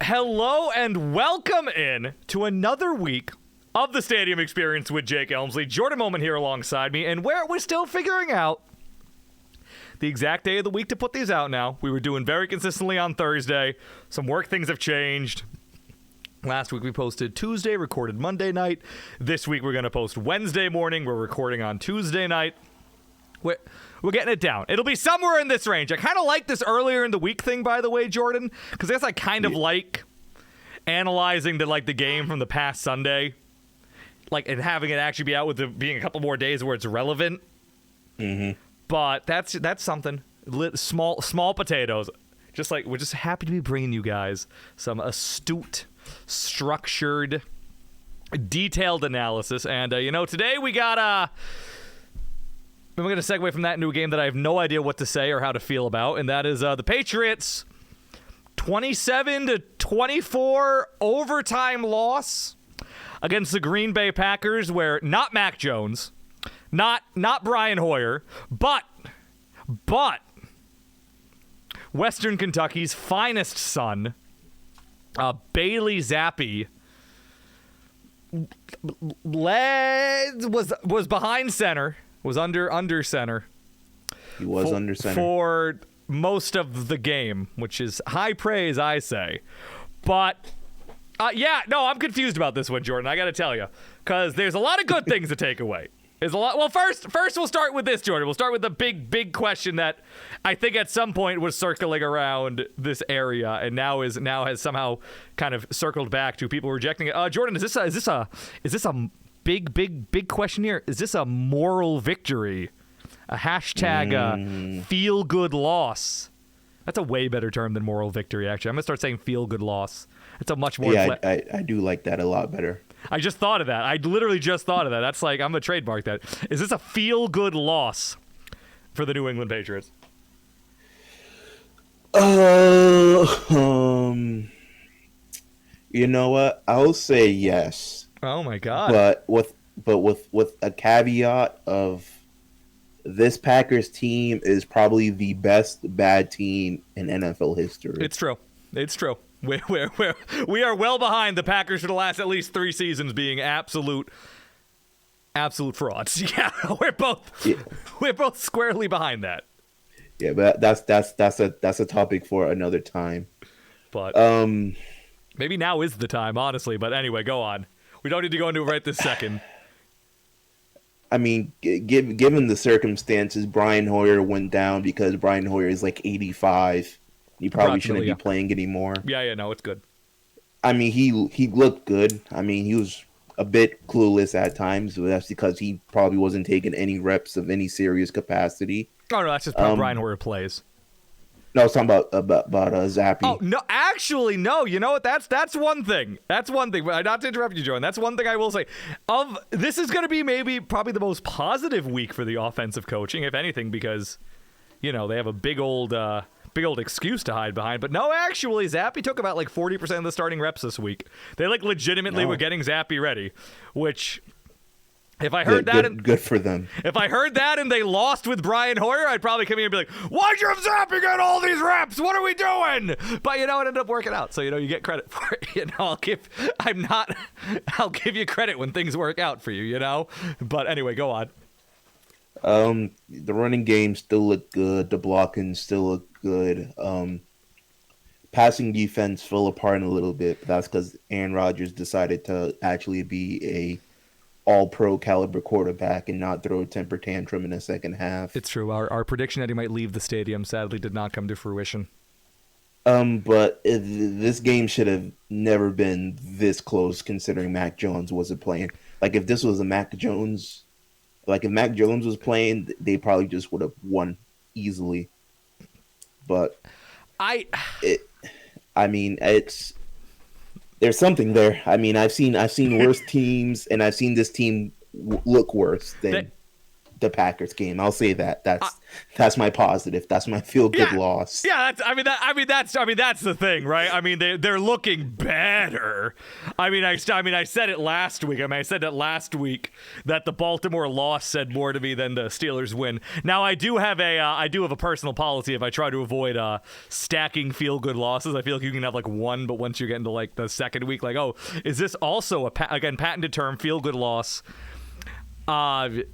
Hello and welcome in to another week of the Stadium Experience with Jake Elmsley. Jordan Moment here alongside me, and where we're still figuring out the exact day of the week to put these out now. We were doing very consistently on Thursday. Some work things have changed. Last week we posted Tuesday, recorded Monday night. This week we're going to post Wednesday morning. We're recording on Tuesday night. We're getting it down. It'll be somewhere in this range. I kind of like this earlier in the week thing, by the way, Jordan, because I guess I kind of like analyzing the game from the past Sunday, and having it actually be out with being a couple more days where it's relevant. Mm-hmm. But that's something. Small potatoes. We're just happy to be bringing you guys some astute, structured, detailed analysis. And today we got I'm going to segue from that into a game that I have no idea what to say or how to feel about, and that is the Patriots 27-24 overtime loss against the Green Bay Packers, where not Mac Jones, not Brian Hoyer, but Western Kentucky's finest son, Bailey Zappe, was behind center. Was under center. He was under center for most of the game, which is high praise, I say. But I'm confused about this one, Jordan. I got to tell you, because there's a lot of good things to take away. There's a lot. Well, first we'll start with this, Jordan. We'll start with the big question that I think at some point was circling around this area, and now has somehow kind of circled back to people rejecting it. Jordan, is this a big question here? Is this a moral victory? A hashtag feel good loss? That's a way better term than moral victory, actually. I'm gonna start saying feel good loss. It's a much more I do like that a lot better. I just thought of that. I literally just thought of that. That's I'm gonna trademark that. Is this a feel good loss for the New England Patriots? You know what? I'll say yes. Oh my God! But with a caveat of this Packers team is probably the best bad team in NFL history. It's true. We are well behind the Packers for the last at least 3 seasons being absolute frauds. Yeah, we're both squarely behind that. Yeah, but that's a topic for another time. But maybe now is the time, honestly. But anyway, go on. We don't need to go into it right this second. I mean, given the circumstances, Brian Hoyer went down because Brian Hoyer is 85. He probably shouldn't be playing anymore. Yeah, no, it's good. I mean, he looked good. I mean, he was a bit clueless at times, but that's because he probably wasn't taking any reps of any serious capacity. Oh, no, that's just how Brian Hoyer plays. No, I was talking about Zappe. Oh, no, actually, no. You know what? That's one thing. That's one thing. Not to interrupt you, Jordan. That's one thing I will say. This is going to be probably the most positive week for the offensive coaching, if anything, because, they have a big old excuse to hide behind. But no, actually, Zappe took about 40% of the starting reps this week. They legitimately were getting Zappe ready, which... If I heard good for them. If I heard that and they lost with Brian Hoyer, I'd probably come here and be like, "Why'd you have Zappe get all these reps? What are we doing?" But it ended up working out, so you get credit for it. I'll give you credit when things work out for you. But anyway, go on. The running game still looked good. The blocking still looked good. Passing defense fell apart a little bit, but that's because Aaron Rodgers decided to actually be a all-pro caliber quarterback and not throw a temper tantrum in the second half. It's true. Our prediction that he might leave the stadium sadly did not come to fruition. But this game should have never been this close considering Mac Jones wasn't playing. If this was a Mac Jones, if Mac Jones was playing, they probably just would have won easily. But there's something there. I mean, I've seen worse teams, and I've seen this team look worse than the Packers game. I'll say that. That's my positive. That's my feel good loss. Yeah, that's the thing, right? I mean, they're looking better. matter. I mean, I said it last week. I said that last week that the Baltimore loss said more to me than the Steelers win. Now, I do have a personal policy. If I try to avoid stacking feel-good losses, I feel like you can have like one, but once you get into like the second week, like, oh, is this also a patented term, feel-good loss? Once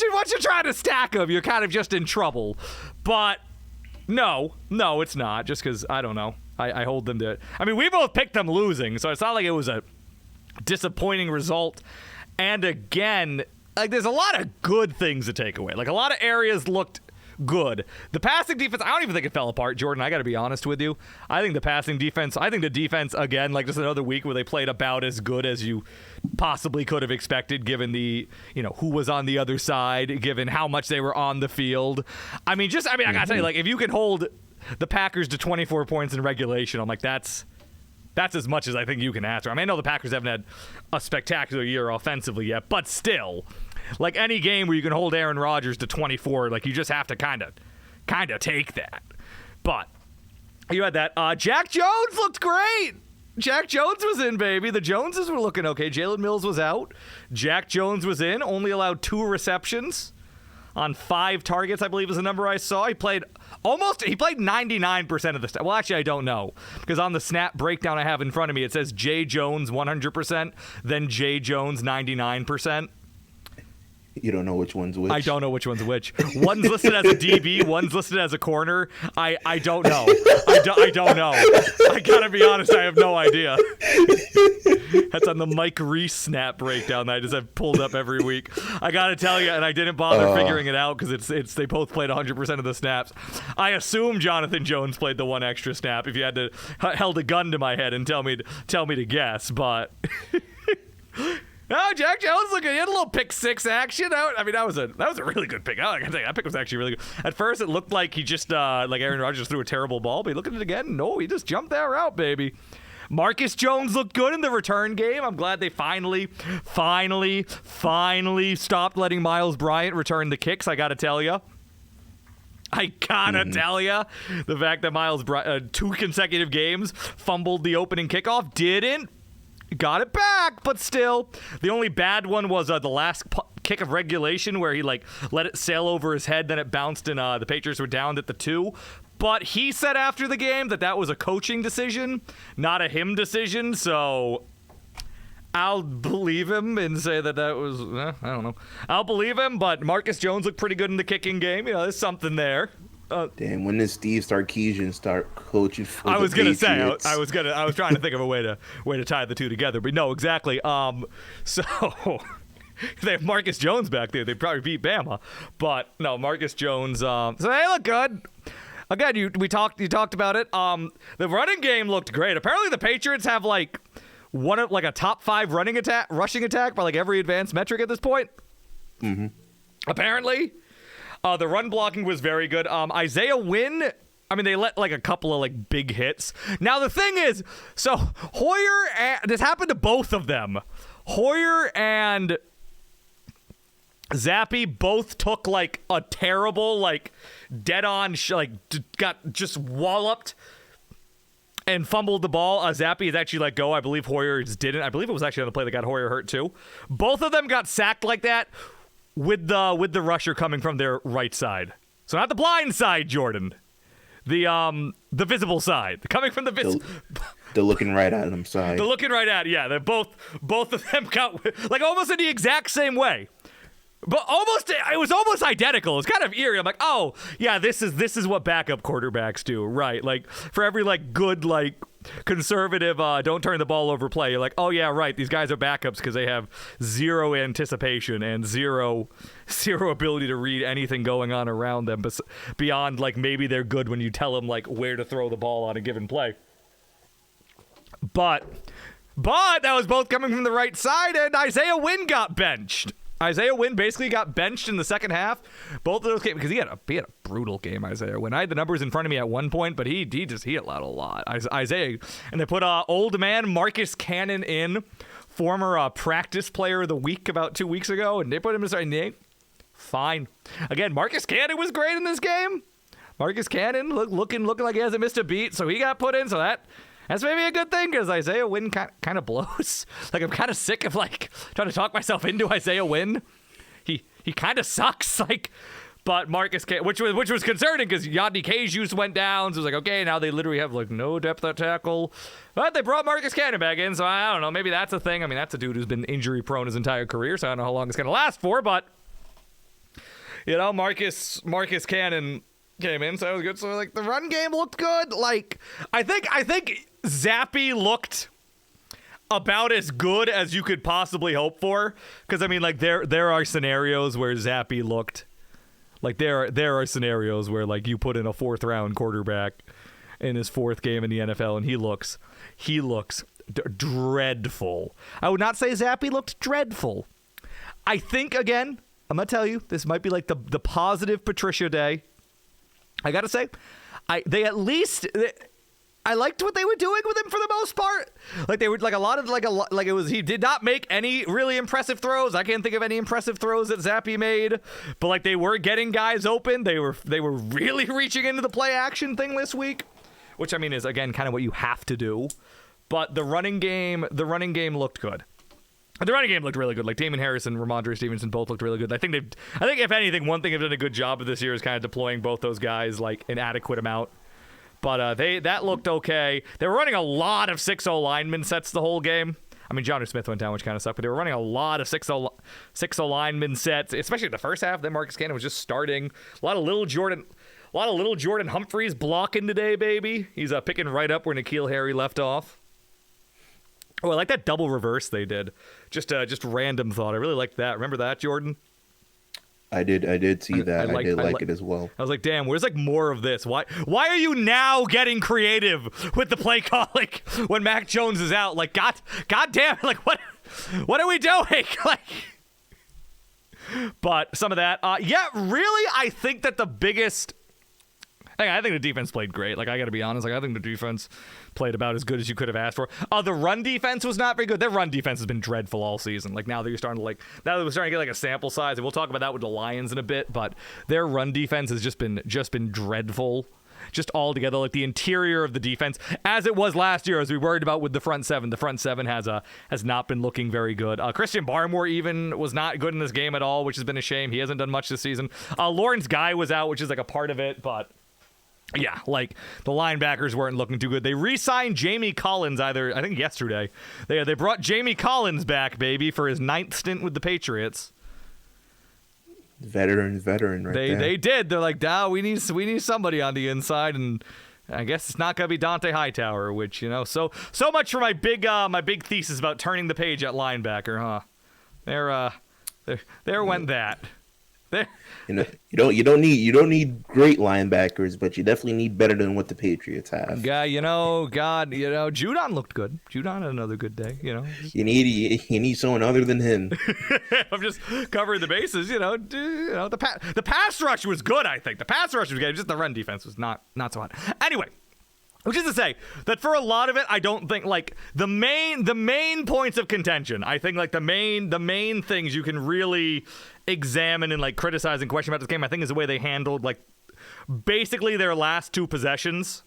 you're trying to stack them, you're kind of just in trouble. But no, it's not. Just because, I don't know. I hold them to it. I mean, we both picked them losing, so it's not like it was a disappointing result. And again, like, there's a lot of good things to take away. Like, a lot of areas looked good. The passing defense, I don't even think it fell apart, Jordan. I got to be honest with you. I think the defense, again, like just another week where they played about as good as you possibly could have expected, given the, who was on the other side, given how much they were on the field. I got to tell you, like, if you can hold the Packers to 24 points in regulation, I'm like, that's as much as I think you can ask for. I mean, I know the Packers haven't had a spectacular year offensively yet, but still, like any game where you can hold Aaron Rodgers to 24, like you just have to kind of take that. But you had that. Jack Jones looked great. Jack Jones was in, baby. The Joneses were looking okay. Jalen Mills was out. Jack Jones was in. Only allowed 2 receptions on 5 targets, I believe is the number I saw. He played 99% of the snap. Well, actually, I don't know, because on the snap breakdown I have in front of me, it says Jay Jones 100%, then Jay Jones 99%. You don't know which one's which? I don't know which one's which. One's listed as a DB, one's listed as a corner. I don't know. I don't know. I gotta be honest, I have no idea. That's on the Mike Reese snap breakdown that I just have pulled up every week. I gotta tell you, and I didn't bother figuring it out because it's they both played 100% of the snaps. I assume Jonathan Jones played the one extra snap. If you had to held a gun to my head and tell me to guess, but. No, Jack Jones looking. He had a little pick 6 action. That was a really good pick. I gotta tell you, that pick was actually really good. At first, it looked like he just like Aaron Rodgers threw a terrible ball, but look at it again. No, he just jumped that route, baby. Marcus Jones looked good in the return game. I'm glad they finally stopped letting Miles Bryant return the kicks. I gotta tell you. The fact that Miles Bryant 2 consecutive games fumbled the opening kickoff, didn't. Got it back, but still. The only bad one was the last kick of regulation where he let it sail over his head, then it bounced and the Patriots were down at the 2. But he said after the game that was a coaching decision, not a him decision, so I'll believe him and say that was, I don't know. I'll believe him, but Marcus Jones looked pretty good in the kicking game. There's something there. Damn, when did Steve Sarkisian start coaching for I was the gonna Patriots? say I was trying to think of a way to tie the two together, but no, exactly. So they have Marcus Jones back there. They probably beat Bama, but no, Marcus Jones. So they look good. Again, you talked about it. The running game looked great. Apparently, the Patriots have like a top 5 rushing attack by like every advanced metric at this point. Mm-hmm. Apparently. The run blocking was very good. Isaiah Wynn, they let like a couple of like big hits. Now the thing is, so Hoyer, this happened to both of them. Hoyer and Zappe both took like a terrible, like dead on, got just walloped and fumbled the ball. Zappe is actually let go. I believe Hoyer's didn't. I believe it was actually on the play that got Hoyer hurt too. Both of them got sacked like that. With the rusher coming from their right side, so not the blind side, Jordan, the visible side, coming from the the looking right at him side. The looking right at, yeah. They both of them got like almost in the exact same way, but it was almost identical. It's kind of eerie. I'm like, oh yeah, this is what backup quarterbacks do, right? Like for every like good like conservative don't turn the ball over play, you're like, oh yeah, right, these guys are backups because they have zero anticipation and zero ability to read anything going on around them, but beyond like maybe they're good when you tell them like where to throw the ball on a given play. But that was both coming from the right side, and Isaiah Wynn got benched. Isaiah Wynn basically got benched in the second half. Both of those games, because he had a brutal game, Isaiah Wynn. I had the numbers in front of me at one point, but he allowed a lot. Isaiah, and they put old man Marcus Cannon in, former practice player of the week about 2 weeks ago, and they put him in starting name. Fine. Again, Marcus Cannon was great in this game. Marcus Cannon looking like he hasn't missed a beat, so he got put in. So That's maybe a good thing because Isaiah Wynn kind of blows. Like, I'm kind of sick of, like, trying to talk myself into Isaiah Wynn. He kind of sucks, like, but Marcus Cannon, which was concerning because Yodny Jesus went down, so it was like, okay, now they literally have, like, no depth at tackle. But they brought Marcus Cannon back in, so I don't know, maybe that's a thing. I mean, that's a dude who's been injury-prone his entire career, so I don't know how long it's going to last for, but, you know, Marcus Cannon came in, so it was good. So, like, the run game looked good. Like, I think Zappe looked about as good as you could possibly hope for. Because, I mean, like, there are scenarios where Zappe looked. Like, there are scenarios where, like, you put in a 4th-round quarterback in his 4th game in the NFL, and he looks dreadful. I would not say Zappe looked dreadful. I think, again, I'm going to tell you, this might be, like, the positive Patricia day. I gotta say, I liked what they were doing with him for the most part. Like they were he did not make any really impressive throws. I can't think of any impressive throws that Zappe made, but like they were getting guys open. They were really reaching into the play action thing this week, which I mean is again kind of what you have to do. But the running game looked good. The running game looked really good. Like Damon Harris and Ramondre Stevenson both looked really good. I think if anything, one thing they've done a good job of this year is kind of deploying both those guys like an adequate amount. But that looked okay. They were running a lot of 6-0 lineman sets the whole game. I mean, Jonnu Smith went down, which kind of sucked, but they were running a lot of 6-0 lineman sets, especially in the first half. Then Marcus Cannon was just starting. A lot of little Jordan Humphreys blocking today, baby. He's picking right up where N'Keal Harry left off. Oh, I like that double reverse they did. Just random thought. I really liked that. Remember that, Jordan? I did see that. I did like it as well. I was like, damn, where's like more of this? Why are you now getting creative with the play calling when Mac Jones is out? Like, God damn, like what are we doing? Like, but some of that, really, I think that the biggest. I think the defense played great. Like, I got to be honest. Like, I think the defense played about as good as you could have asked for. The run defense was not very good. Their run defense has been dreadful all season. Like, now that we're starting to get like a sample size, and we'll talk about that with the Lions in a bit, but their run defense has just been dreadful. Just all together, like the interior of the defense, as it was last year, as we worried about with the front seven. The front seven has not been looking very good. Christian Barmore even was not good in this game at all, which has been a shame. He hasn't done much this season. Lawrence Guy was out, which is like a part of it, but yeah, like the linebackers weren't looking too good. They re-signed Jamie Collins I think yesterday. They brought Jamie Collins back, baby, for his 9th stint with the Patriots. Veteran right there. They did. They're like, we need somebody on the inside, and I guess it's not gonna be Dante Hightower, which, you know, so much for my big thesis about turning the page at linebacker, huh? There went that. There. You don't need great linebackers, but you definitely need better than what the Patriots have. God, Judon looked good. Judon had another good day. You know, you need someone other than him. I'm just covering the bases. The pass rush was good. I think the pass rush was good. Just the run defense was not so hot. Anyway. Which is to say that for a lot of it, I don't think like the main points of contention. I think like the main things you can really examine and like criticize and question about this game, I think, is the way they handled like basically their last 2 possessions.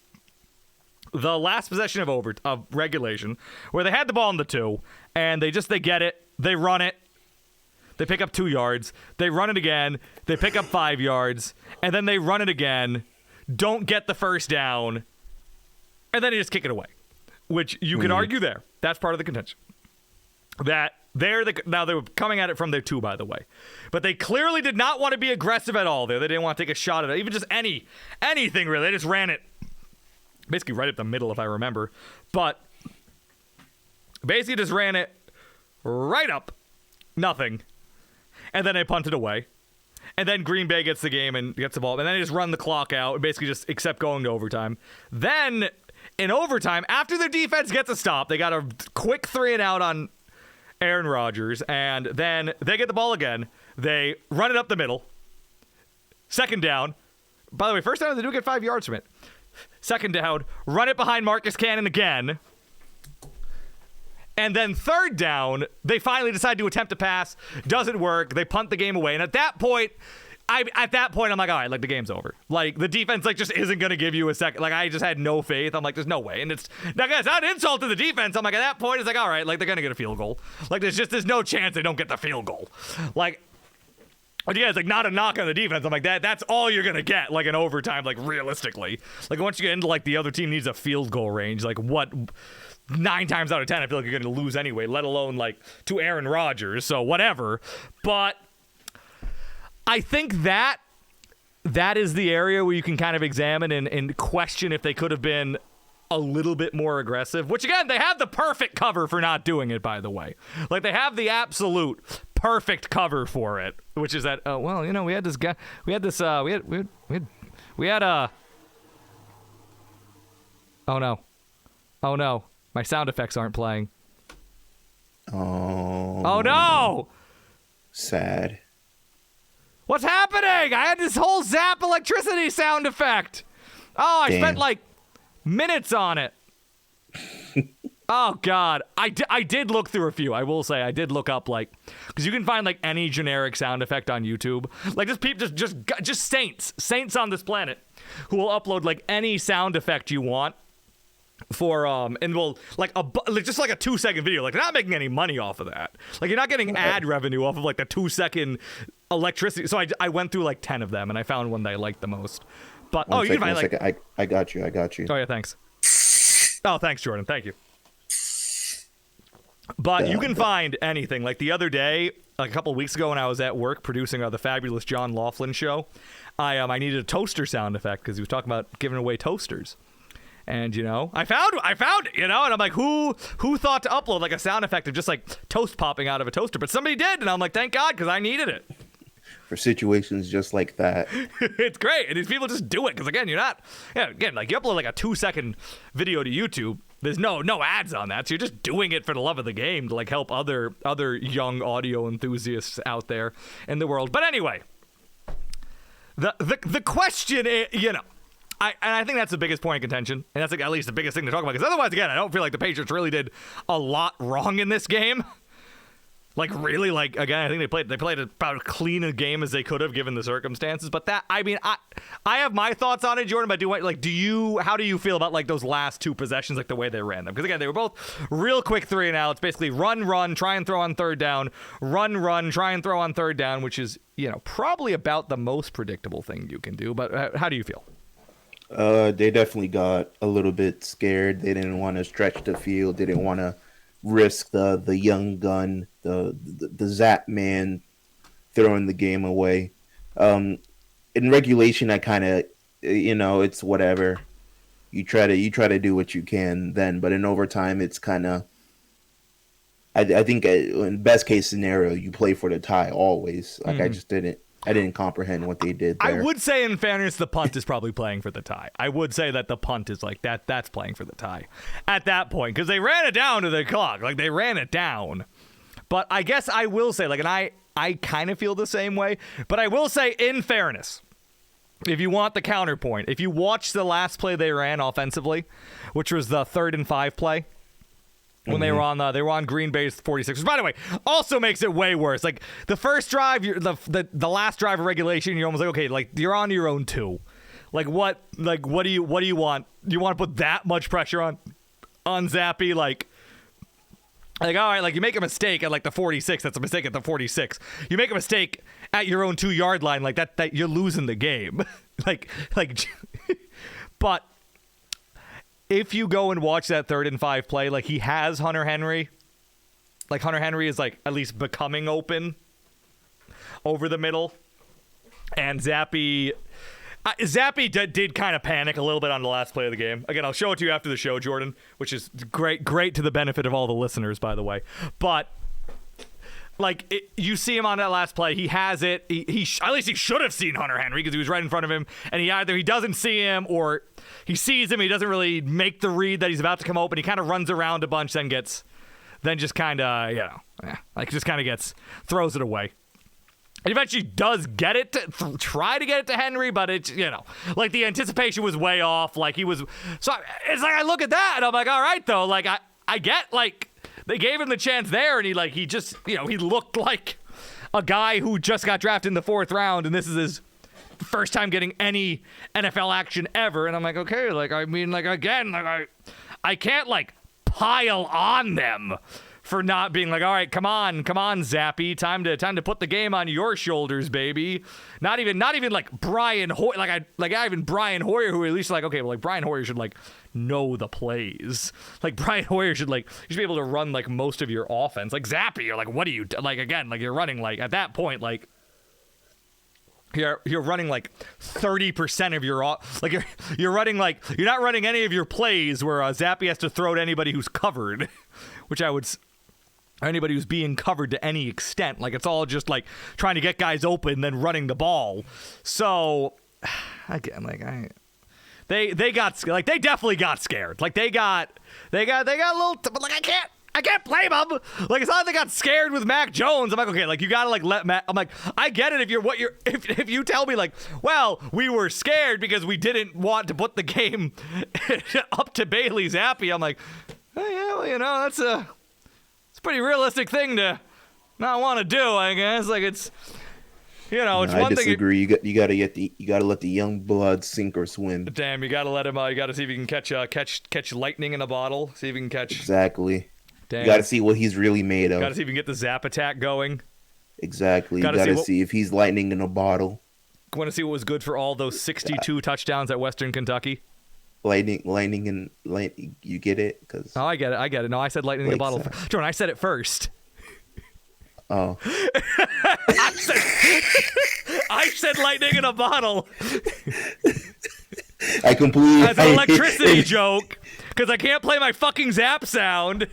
The last possession of regulation, where they had the ball in the 2, and they get it, they run it, they pick up 2 yards, they run it again, they pick up 5 yards, and then they run it again, don't get the first down. And then they just kick it away, which you could argue there. That's part of the contention. Now they were coming at it from their 2, by the way. But they clearly did not want to be aggressive at all there. They didn't want to take a shot at it, even just anything really. They just ran it basically right up the middle, if I remember. But basically just ran it right up, nothing. And then they punted away. And then Green Bay gets the game and gets the ball. And then they just run the clock out and basically just accept going to overtime. Then in overtime, after their defense gets a stop, they got a quick 3-and-out on Aaron Rodgers, and then they get the ball again. They run it up the middle. 2nd down. By the way, 1st down, they do get 5 yards from it. 2nd down, run it behind Marcus Cannon again. And then 3rd down, they finally decide to attempt a pass. Doesn't work. They punt the game away. And at that point, at that point, I'm like, all right, like the game's over. Like the defense, like just isn't gonna give you a second. Like I just had no faith. I'm like, there's no way. And it's not an insult to the defense. I'm like, at that point, it's like, all right, like they're gonna get a field goal. Like there's no chance they don't get the field goal. Like, but yeah, it's like not a knock on the defense. I'm like that's all you're gonna get, like in overtime, like realistically. Like once you get into like the other team needs a field goal range, like what 9 times out of 10, I feel like you're gonna lose anyway, let alone like to Aaron Rodgers. So whatever. But I think that is the area where you can kind of examine and question if they could have been a little bit more aggressive, which again, they have the perfect cover for not doing it, by the way. Like they have the absolute perfect cover for it, which is that, well, you know, we had this guy, oh no, my sound effects aren't playing. Oh no! Sad. What's happening? I had this whole Zappe electricity sound effect. Oh, I spent like minutes on it. Oh, God. I did look through a few. I will say I did look up, like, because you can find, like, any generic sound effect on YouTube. Like, just saints on this planet who will upload, like, any sound effect you want for, and will, like, just like a 2-second video. Like, they're not making any money off of that. Like, you're not getting ad revenue off of, like, the 2-second electricity. So I went through, like, 10 of them, and I found one that I liked the most. But, you can find, like... I got you. Oh, yeah, thanks. Oh, thanks, Jordan. Thank you. But you can find anything. Like the other day, like a couple of weeks ago when I was at work producing the fabulous John Laughlin show, I needed a toaster sound effect because he was talking about giving away toasters. And, you know, I found it, you know, and I'm like, who thought to upload like a sound effect of just like toast popping out of a toaster? But somebody did, and I'm like, thank God, because I needed it. For situations just like that. It's great. And these people just do it because, again, like you upload like a 2-second video to YouTube. There's no ads on that, so you're just doing it for the love of the game to like help other young audio enthusiasts out there in the world. But anyway, the question is, you know, I think that's the biggest point of contention, and that's like at least the biggest thing to talk about. Because otherwise, again, I don't feel like the Patriots really did a lot wrong in this game. Like really, like again, I think they played about as clean a game as they could have given the circumstances. But that, I mean, I have my thoughts on it, Jordan. But how do you feel about like those last 2 possessions, like the way they ran them? Because again, they were both real quick 3 and outs, basically run, try and throw on 3rd down, run, try and throw on 3rd down, which is, you know, probably about the most predictable thing you can do. But how do you feel? They definitely got a little bit scared. They didn't want to stretch the field. They didn't want to risk the young gun, the Zappe man throwing the game away. In regulation, I kind of, you know, it's whatever. You try to do what you can then, but in overtime, it's kind of. I think in best case scenario, you play for the tie always. Like I didn't comprehend what they did there. I would say, in fairness, the punt is probably playing for the tie. I would say that the punt is like that. That's playing for the tie at that point because they ran it down to the clock. Like they ran it down. But I guess I will say, like, and I kind of feel the same way. But I will say, in fairness, if you want the counterpoint, if you watch the last play they ran offensively, which was the 3rd and 5 play. When they were on Green Bay's 46, which by the way also makes it way worse. Like the first drive, the last drive of regulation, you're almost like, okay, like you're on your own too. What do you want? Do you want to put that much pressure on Zappe? Like all right, like you make a mistake at like the 46, that's a mistake at the 46. You make a mistake at your own 2-yard line, like that you're losing the game. But if you go and watch that 3rd and 5 play, like he has Hunter Henry. Like Hunter Henry is like at least becoming open over the middle. And Zappe did kind of panic a little bit on the last play of the game. Again, I'll show it to you after the show, Jordan, which is great to the benefit of all the listeners, by the way. But like you see him on that last play, he has it. He at least he should have seen Hunter Henry because he was right in front of him, and he doesn't see him or he sees him. He doesn't really make the read that he's about to come open. He kind of runs around a bunch, then just kind of throws it away. He eventually does get it try to get it to Henry, but it's, you know, like the anticipation was way off. Like he was, so it's like I look at that and I'm like, all right though, like I get like they gave him the chance there, and he just, you know, he looked like a guy who just got drafted in the 4th round, and this is his first time getting any NFL action ever. And I'm like, okay, like, I mean, like, again, like, I can't, like, pile on them for not being like, all right, come on, Zappe, time to put the game on your shoulders, baby. Not even like Brian Hoyer, even Brian Hoyer, who at least like, okay, well, like Brian Hoyer should like know the plays. Like Brian Hoyer should like, you should be able to run like most of your offense. Like Zappe, you're like, what do you like? Again, like you're running like at that point, like you're running like 30% of your like you're running like you're not running any of your plays where Zappe has to throw to anybody who's covered, which I would. Anybody who's being covered to any extent. Like, it's all just, like, trying to get guys open, then running the ball. So, again, like, they got, like, they definitely got scared. Like, they got a little, but, like, I can't blame them. Like, it's not like they got scared with Mac Jones. I'm like, okay, like, you gotta, like, let Mac, I'm like, I get it if you tell me, like, well, we were scared because we didn't want to put the game up to Bailey Zappe. I'm like, oh, yeah, well, you know, that's a pretty realistic thing to not want to do, I guess. Like it's, you know, it's one thing. I disagree. You gotta let the young blood sink or swim. Damn, you gotta let him. You gotta see if you can catch lightning in a bottle. See if you can catch. Exactly. Damn. You gotta see what he's really made of. Gotta see if you can get the Zap attack going. Exactly. You gotta see if he's lightning in a bottle. Want to see what was good for all those 62 touchdowns at Western Kentucky? Lightning, you get it? Oh, I get it. No, I said lightning in a bottle. Jordan, I said it first. Oh. I said lightning in a bottle. I completely... As an electricity joke, because I can't play my fucking Zap sound.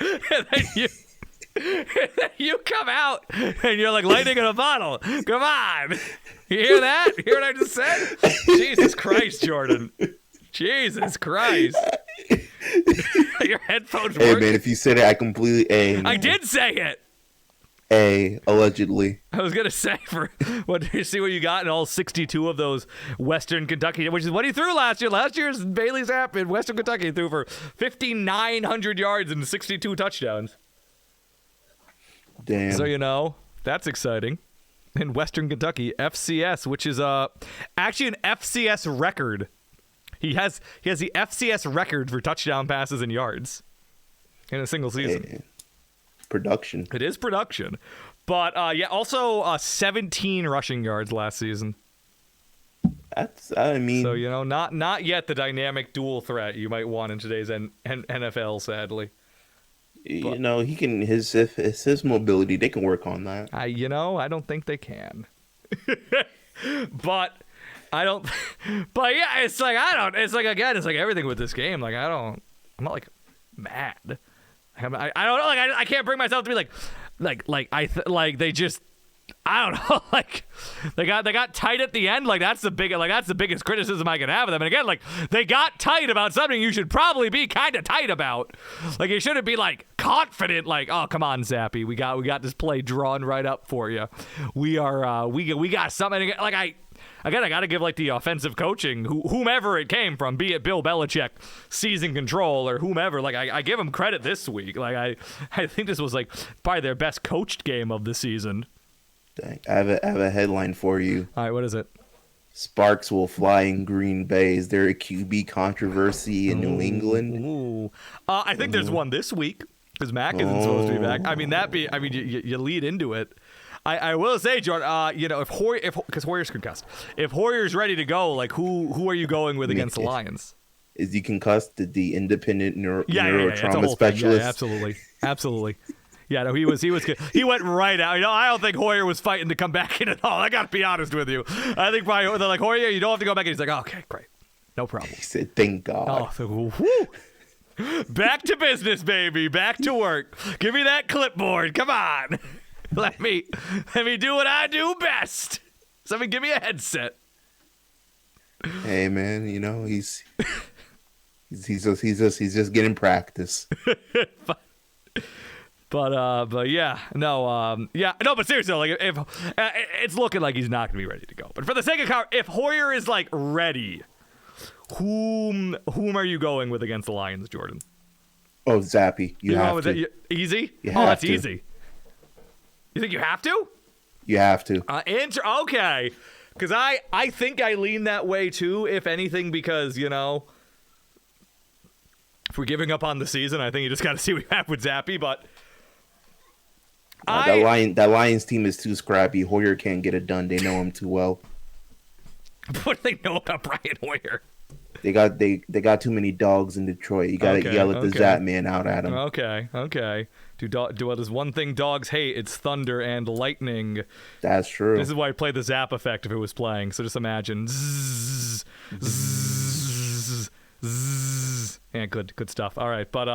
And then you come out, and you're like, lightning in a bottle. Come on. You hear that? You hear what I just said? Jesus Christ, Jordan. Jesus Christ. Your headphones work. Hey, man, if you said it, I completely... I did say it. Allegedly. I was going to say, see what you got in all 62 of those Western Kentucky, which is what he threw last year. Last year's Bailey Zappe in Western Kentucky threw for 5,900 yards and 62 touchdowns. Damn. So, you know, that's exciting. In Western Kentucky, FCS, which is actually an FCS record. He has the FCS record for touchdown passes and yards in a single season. Hey, production. It is production. But, yeah, also 17 rushing yards last season. I mean... So, you know, not yet the dynamic dual threat you might want in today's NFL, sadly. You know, he can his mobility. They can work on that. I don't think they can. But I don't. But yeah, it's like It's like again, it's like everything with this game. Like I'm not like mad. I don't know. Like I can't bring myself to be like they just. I don't know, like they got tight at the end. Like that's the biggest criticism I can have of them. And again, like they got tight about something you should probably be kind of tight about. Like you shouldn't be like confident. Like, oh come on, Zappe, we got this play drawn right up for you. We are we got something. Like I got to give like the offensive coaching, whomever it came from, be it Bill Belichick, season control or whomever. Like I give them credit this week. Like I think this was like probably their best coached game of the season. Dang. I have a headline for you. All right, what is it? Sparks will fly in Green Bay. Is there a QB controversy in New England? Ooh. I think there's one this week because Mac isn't supposed to be back. I mean, you lead into it. I will say, Jordan, you know, because Hoyer's concussed. If Hoyer's ready to go, like who are you going with against the Lions? Is he concussed? The independent neurotrauma specialist? Yeah, absolutely. Yeah, no, he was good. He went right out. You know, I don't think Hoyer was fighting to come back in at all. I got to be honest with you. I think probably they're like, Hoyer, you don't have to go back in. He's like, oh, okay, great. No problem. He said, thank God. Oh, whew. Back to business, baby. Back to work. Give me that clipboard. Come on. Let me do what I do best. Somebody give me a headset. Hey, man, you know, he's just getting practice. But yeah, no, but seriously, like if it's looking like he's not gonna be ready to go. But for the sake of if Hoyer is like ready, whom are you going with against the Lions, Jordan? Oh, Zappe. You have to. Easy? You Oh, have that's to. easy. You think you have to? You have to. Okay. Because I think I lean that way too, if anything, because, if we're giving up on the season, I think you just got to see what you have with Zappe, but... That Lions team is too scrappy. Hoyer can't get it done. They know him too well. What do they know about Brian Hoyer? They got too many dogs in Detroit. You gotta let the Zappe man out at him. Okay. Does one thing dogs hate? It's thunder and lightning. That's true. This is why I play the Zappe effect if it was playing. So just imagine. Zzz, zzz, zzz. Yeah, good stuff. All right, but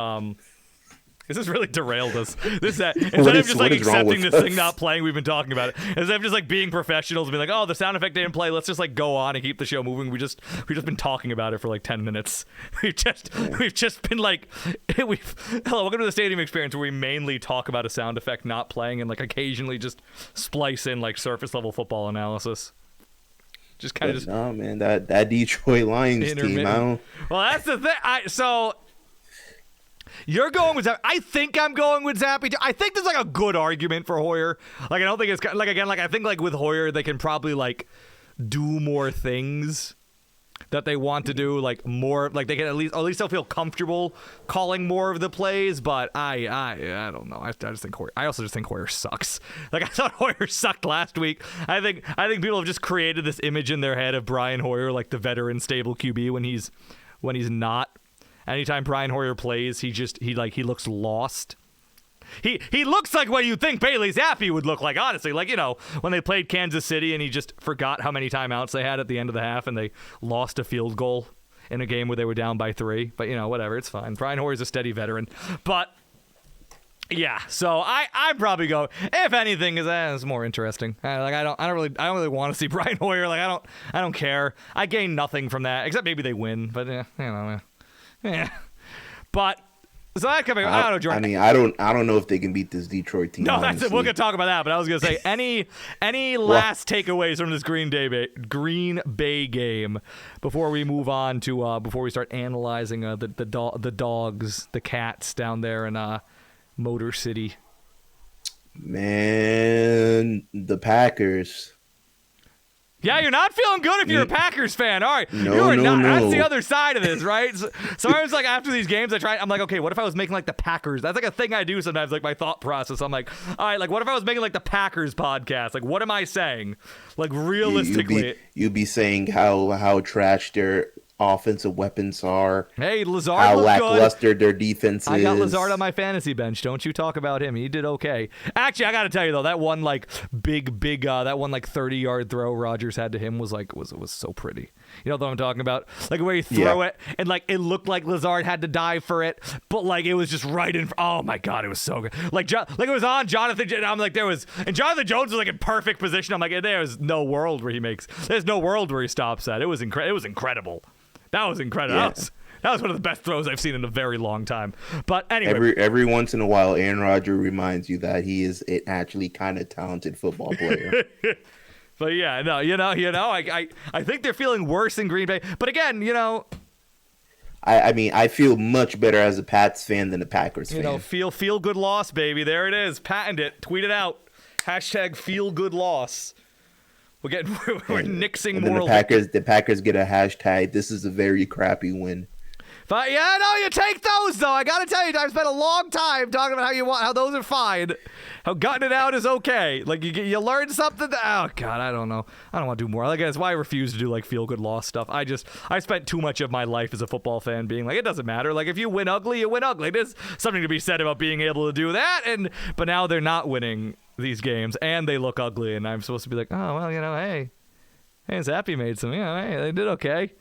this has really derailed us. Instead of just like accepting this thing not playing, we've been talking about it. Instead of just like being professionals and be like, oh, the sound effect didn't play. Let's just like go on and keep the show moving. We've just been talking about it for like 10 minutes. We've just been like, hello, welcome to the Stadium Experience, where we mainly talk about a sound effect not playing and like occasionally just splice in like surface level football analysis. Just kind of just. No, man, that Detroit Lions team. Well, that's the thing. You're going with Zappe. I think I'm going with Zappe. I think there's like a good argument for Hoyer. Like I don't think it's like, again, like I think like with Hoyer they can probably like do more things that they want to do, like more, like they can at least they'll feel comfortable calling more of the plays. But I don't know. I just think Hoyer. I also just think Hoyer sucks. Like I thought Hoyer sucked last week. I think people have just created this image in their head of Brian Hoyer like the veteran stable QB when he's not. Anytime Brian Hoyer plays, he looks lost. He looks like what you think Bailey Zappe would look like, honestly. Like, when they played Kansas City and he just forgot how many timeouts they had at the end of the half and they lost a field goal in a game where they were down by 3. But, whatever, it's fine. Brian Hoyer's a steady veteran. But, yeah, so I probably go, if anything, it's more interesting. I don't really want to see Brian Hoyer. Like, I don't care. I gain nothing from that, except maybe they win. But, yeah, but so that coming. I don't know, Jordan. I mean, I don't know if they can beat this Detroit team. No, that's it. We're gonna talk about that. But I was gonna say any last takeaways from this Green Bay game before we move on to before we start analyzing the dogs, the cats down there in Motor City. Man, the Packers. Yeah, you're not feeling good if you're a Packers fan. All right. No. That's the other side of this, right? Sometimes, like, after these games, I'm like, okay, what if I was making, like, the Packers? That's, like, a thing I do sometimes, like, my thought process. I'm like, all right, like, what if I was making, like, the Packers podcast? Like, what am I saying? Like, realistically. You'd be saying how trash their offensive weapons are. Hey, Lazard how looked lackluster good. their defense is. I got Lazard on my fantasy bench. Don't you talk about him. He did okay. Actually, I got to tell you, though, that one, like, big, that one, like, 30-yard throw Rodgers had to him was so pretty. You know what I'm talking about? Like, where you throw it, and, like, it looked like Lazard had to dive for it, but, like, it was just right in. Oh, my God, it was so good. Like it was on Jonathan. I'm like, and Jonathan Jones was, like, in perfect position. I'm like, there's no world where he stops that. It was incredible. That was incredible. Yeah. That was one of the best throws I've seen in a very long time. But anyway, every once in a while, Aaron Rodgers reminds you that he is an actually kind of talented football player. But yeah, no, I think they're feeling worse in Green Bay. But again, I mean, I feel much better as a Pats fan than a Packers fan. Feel good loss, baby. There it is. Patent it. Tweet it out. # feel good loss. We're nixing more. The Packers get a hashtag. This is a very crappy win. But yeah, no, you take those though. I gotta tell you, I've spent a long time talking about how those are fine, how gutting it out is okay. Like you learn something. Oh God, I don't know. I don't want to do more. Like that's why I refuse to do like feel good loss stuff. I spent too much of my life as a football fan being like, it doesn't matter. Like if you win ugly, you win ugly. There's something to be said about being able to do that. But now they're not winning these games and they look ugly, and I'm supposed to be like, oh well, hey, Zappe made some. Hey, they did okay.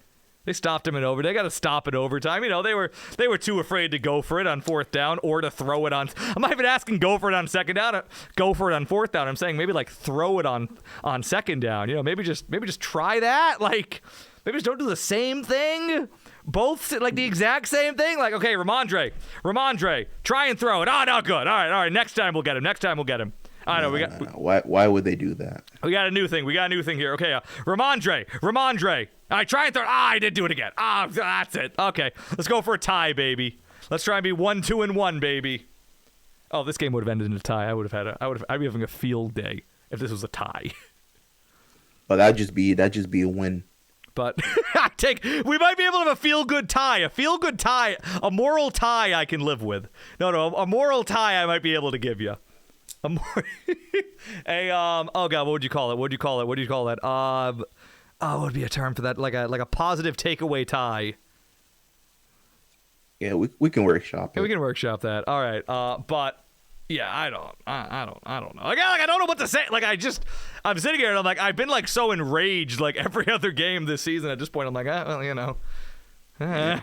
They stopped him in overtime. They got to stop in overtime. They were too afraid to go for it on 4th down or to throw it on. I'm not even asking go for it on 2nd down. Go for it on 4th down. I'm saying maybe like throw it on 2nd down. Maybe just try that. Like maybe just don't do the same thing. Both like the exact same thing. Like okay, Ramondre, try and throw it. Oh, not good. All right. Next time we'll get him. I know Why would they do that? We got a new thing here. Okay, Ramondre. All right, try and throw it. I did do it again. That's it. Okay, let's go for a tie, baby. Let's try and be 1-2-1, baby. Oh, this game would have ended in a tie. I'd be having a field day if this was a tie. But that'd just be a win. But we might be able to have a feel-good tie. A moral tie I can live with. No, a moral tie I might be able to give you. Oh God, what would you call it? What would be a term for that? Like a positive takeaway tie. Yeah, we can workshop it. Yeah, we can workshop that. All right. But yeah, I don't know. Like I don't know what to say. Like I'm sitting here and I'm like, I've been like so enraged like every other game this season. At this point, I'm like, well, you know, there's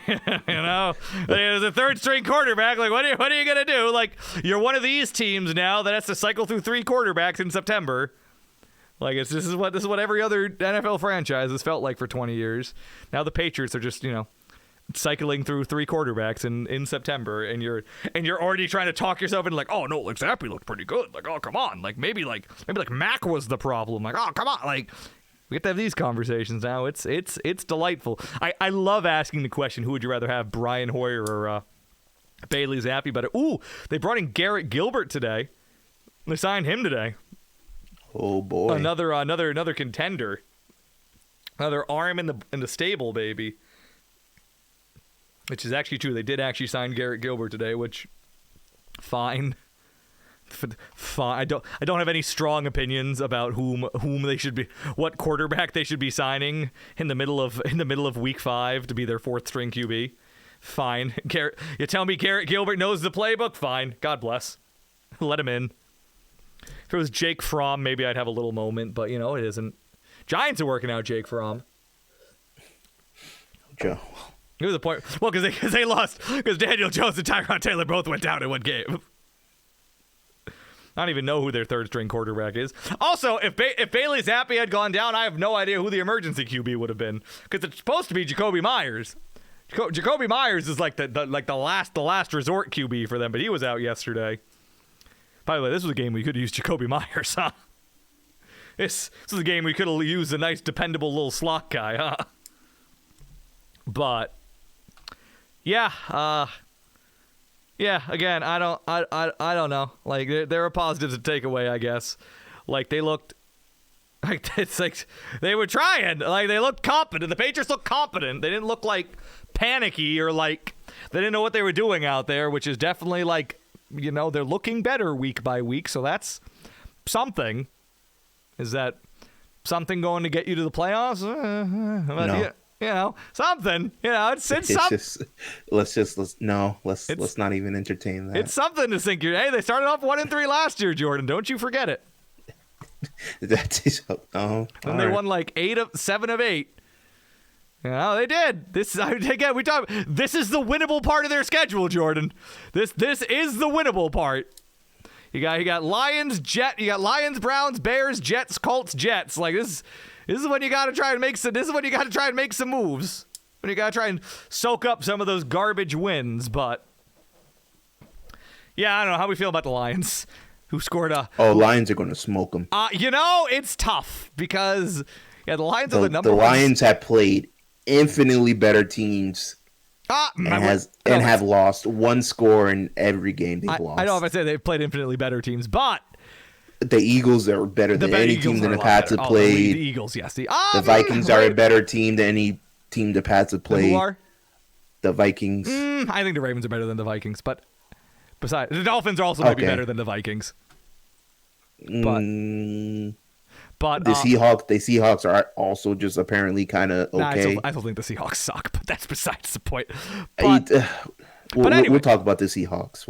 a third string quarterback. Like, what are you gonna do? Like, you're one of these teams now that has to cycle through 3 quarterbacks in September. Like, this is what every other NFL franchise has felt like for 20 years. Now the Patriots are just, cycling through 3 quarterbacks in September, and you're already trying to talk yourself into like, oh no, like Zappe looked pretty good. Like, oh come on, like maybe Mac was the problem. Like, oh come on, like we get to have these conversations now. It's delightful. I love asking the question, who would you rather have, Brian Hoyer or Bailey Zappe? But they brought in Garrett Gilbert today. They signed him today. Oh boy, another contender, another arm in the stable, baby. Which is actually true. They did actually sign Garrett Gilbert today, which fine. I don't have any strong opinions about whom they should be, what quarterback they should be signing in the middle of week 5 to be their 4th string QB. Fine. You tell me Garrett Gilbert knows the playbook? Fine. God bless. Let him in. If it was Jake Fromm, maybe I'd have a little moment, but it isn't. Giants are working out Jake Fromm. Joe. It was a point. Well, because they lost, because Daniel Jones and Tyrod Taylor both went down in one game. I don't even know who their 3rd string quarterback is. Also, if Bailey Zappe had gone down, I have no idea who the emergency QB would have been, because it's supposed to be Jacoby Myers. Jacoby Myers is like the last resort QB for them, but he was out yesterday. By the way, this was a game we could have used Jacoby Myers, huh? This is a game we could have used a nice, dependable little slot guy, huh? But yeah, again, I don't know. Like, there are positives to take away, I guess. Like, they looked like, it's like they were trying. Like, they looked competent. The Patriots looked competent. They didn't look like panicky or like they didn't know what they were doing out there, which is definitely like, they're looking better week by week. So that's something. Is that something going to get you to the playoffs? No. Something. It's something. Let's not even entertain that. It's something to think. Hey, they started off 1-3 last year, Jordan. Don't you forget it. And they won like 7 of 8. They did. This is the winnable part of their schedule, Jordan. This is the winnable part. You got Lions, Browns, Bears, Jets, Colts, Jets. Like this is when you got to try and make some. This is when you got to try and make some moves. When you got to try and soak up some of those garbage wins. But yeah, I don't know how we feel about the Lions, who scored a. Oh, Lions are going to smoke them. It's tough because the Lions are the number. The Lions have played infinitely better teams. Have lost one score in every game they've lost. I don't know if I say they've played infinitely better teams, but the Eagles are better than any team that the Pats have played. The Eagles, yes. The Vikings are a better team than any team the Pats have played. Who are? The Vikings. I think the Ravens are better than the Vikings, but besides, the Dolphins are also maybe better than the Vikings. But the Seahawks are also just apparently kind of okay. I still think the Seahawks suck, but that's besides the point. We'll talk about the Seahawks.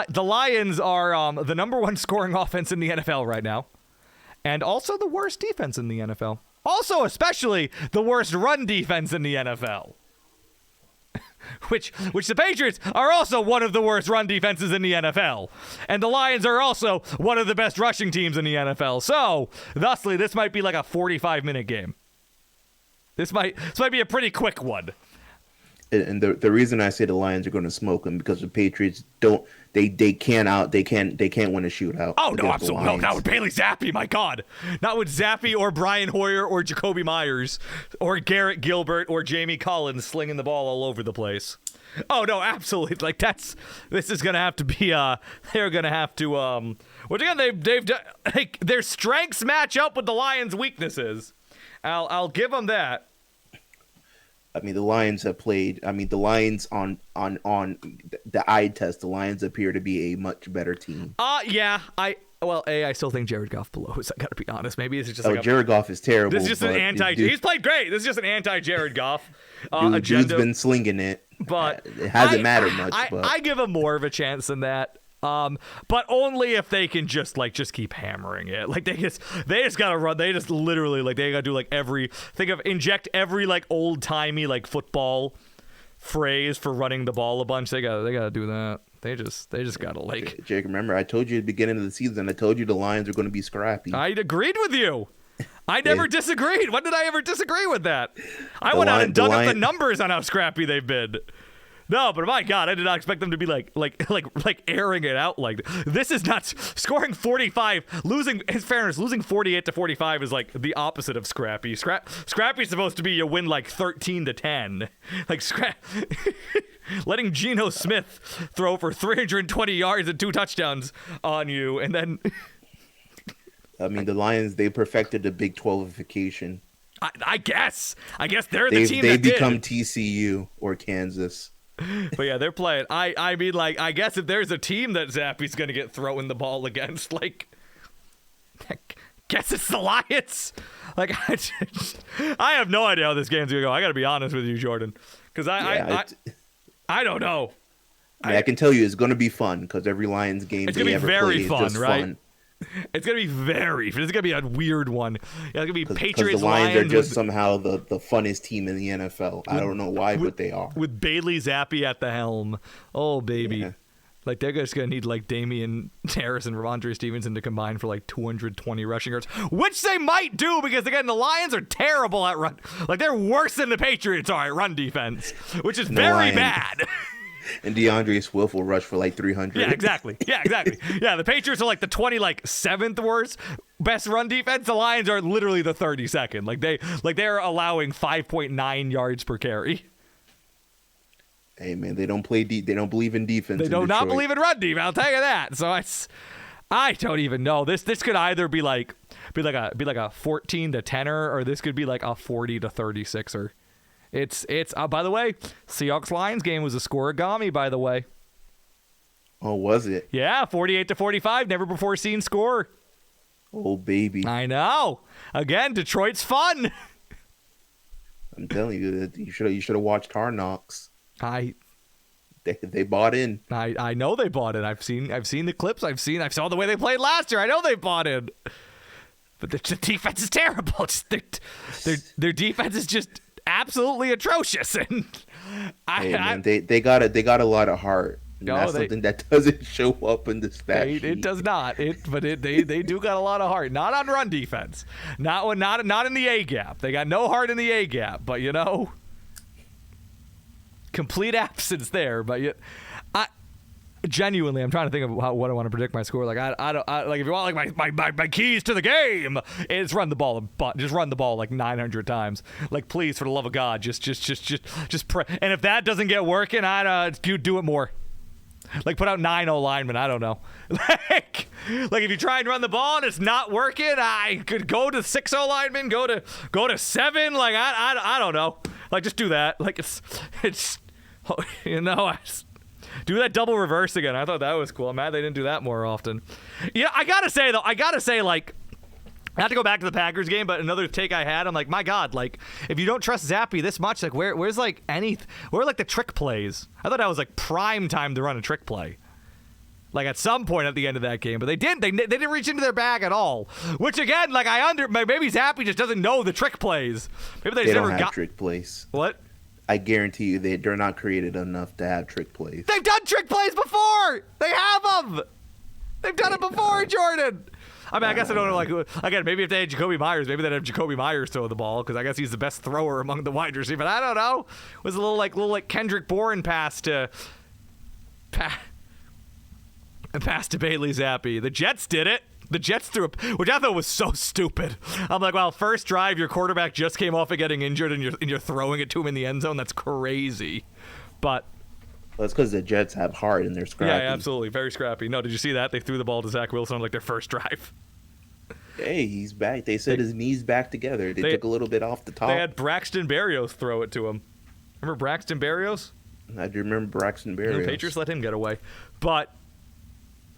The Lions are the number 1 scoring offense in the NFL right now, and also the worst defense in the NFL. Also, especially the worst run defense in the NFL. Which the Patriots are also one of the worst run defenses in the NFL. And the Lions are also one of the best rushing teams in the NFL. So, thusly, this might be like a 45-minute game. This might be a pretty quick one. And the reason I say the Lions are going to smoke them because the Patriots can't win a shootout. Oh no, absolutely no! Not with Bailey Zappe, my God! Not with Zappe or Brian Hoyer or Jacoby Myers or Garrett Gilbert or Jamie Collins slinging the ball all over the place. Oh no, absolutely. Like this is gonna have to be. They're gonna have to. Which again, they've like their strengths match up with the Lions' weaknesses. I'll give them that. I mean, the Lions have played. I mean, the Lions on the eye test, the Lions appear to be a much better team. Yeah. I still think Jared Goff blows. I gotta be honest. Maybe it's just Jared Goff is terrible. This is just an anti. He's played great. This is just an anti-Jared Goff agenda. Dude's been slinging it, but it hasn't mattered much. I give him more of a chance than that. But only if they can just keep hammering it. Like they just gotta run. They just literally they gotta do inject every old timey football phrase for running the ball a bunch. They gotta do that. They just gotta Jake, remember I told you at the beginning of the season, I told you the Lions are going to be scrappy. I agreed with you. I never disagreed. When did I ever disagree with that? I went out and dug up the numbers on how scrappy they've been. No, but my God, I did not expect them to be like airing it out like this. Is not scoring 45, losing. In fairness, losing 48 to 45 is the opposite of scrappy. Scrappy's supposed to be you win 13 to 10. Letting Geno Smith throw for 320 yards and 2 touchdowns on you, and then. I mean, the Lions, they perfected the Big 12ification. I guess they're the team. They've become TCU or Kansas. But yeah, they're playing. I mean, I guess if there's a team that Zappe's gonna get throwing the ball against, guess it's the Lions. I have no idea how this game's gonna go. I gotta be honest with you, Jordan, because I don't know. I can tell you it's gonna be fun because every Lions game it's gonna be very fun, right? Fun. It's gonna be this is gonna be a weird one. It's gonna be Patriots. The Lions are just somehow the funnest team in the NFL. I don't know why, but they are. With Bailey Zappe at the helm. Oh baby. Yeah. They're just gonna need Damian Harris and Ramondre Stevenson to combine for 220 rushing yards, which they might do because again the Lions are terrible at run. They're worse than the Patriots are at run defense, which is very bad. And DeAndre Swift will rush for 300. Yeah, exactly. Yeah, the Patriots are the 27th worst best run defense. The Lions are literally the 32nd. They're allowing 5.9 yards per carry. Hey man, they don't believe in defense. They do not believe in run defense. I'll tell you that. So I don't even know. This could either be a 14 to 10er, or this could be a 40 to 36er. It's by the way, Seahawks Lions game was a scoregami, by the way. Oh, was it? Yeah, 48 to 45, never before seen score. Oh baby. I know. Again, Detroit's fun. I'm telling you, you should have watched Hard Knocks. They bought in. I know they bought in. I've seen the clips. I saw the way they played last year. I know they bought in. But the defense is terrible. Their defense is just absolutely atrocious, and they got a lot of heart. That's something that doesn't show up in the stat sheet. It does not. They do got a lot of heart. Not on run defense. Not in the A gap. They got no heart in the A gap. But complete absence there. But genuinely, I'm trying to think of what I want to predict my score. I don't if you want my keys to the game, it's run the ball, just run the ball 900 times. Please, for the love of God, just pray. And if that doesn't get working, you do it more. Put out 9 O linemen. I don't know. If you try and run the ball and it's not working, I could go to 6 O linemen, go to 7. I don't know. Just do that. It's do that double reverse again. I thought that was cool. I'm mad they didn't do that more often. Yeah, I gotta say though, I have to go back to the Packers game, but another take I had, I'm my God, if you don't trust Zappe this much, where's where are the trick plays? I thought that was prime time to run a trick play. At some point at the end of that game, but they didn't. They didn't reach into their bag at all. Which again, maybe Zappe just doesn't know the trick plays. Maybe they just don't never have trick plays. What? I guarantee you they're not created enough to have trick plays. They've done trick plays before. They have them. They've done it before, Jordan. I mean, I guess I don't know. Again, maybe if they had Jacoby Myers, maybe they'd have Jacoby Myers throw the ball because I guess he's the best thrower among the wide receivers. But I don't know. It was a little Kendrick Bourne pass to Bailey Zappe. The Jets did it. The Jets threw which I thought was so stupid. I'm well, first drive, your quarterback just came off of getting injured, and you're throwing it to him in the end zone. That's crazy. But That's because the Jets have heart and they're scrappy. Yeah, absolutely. Very scrappy. No, did you see that? They threw the ball to Zach Wilson on like their first drive. Hey, he's back. They said his knees back together. They took a little bit off the top. They had Braxton Berrios throw it to him. Remember Braxton Berrios? I do remember Braxton Berrios. The Patriots let him get away. But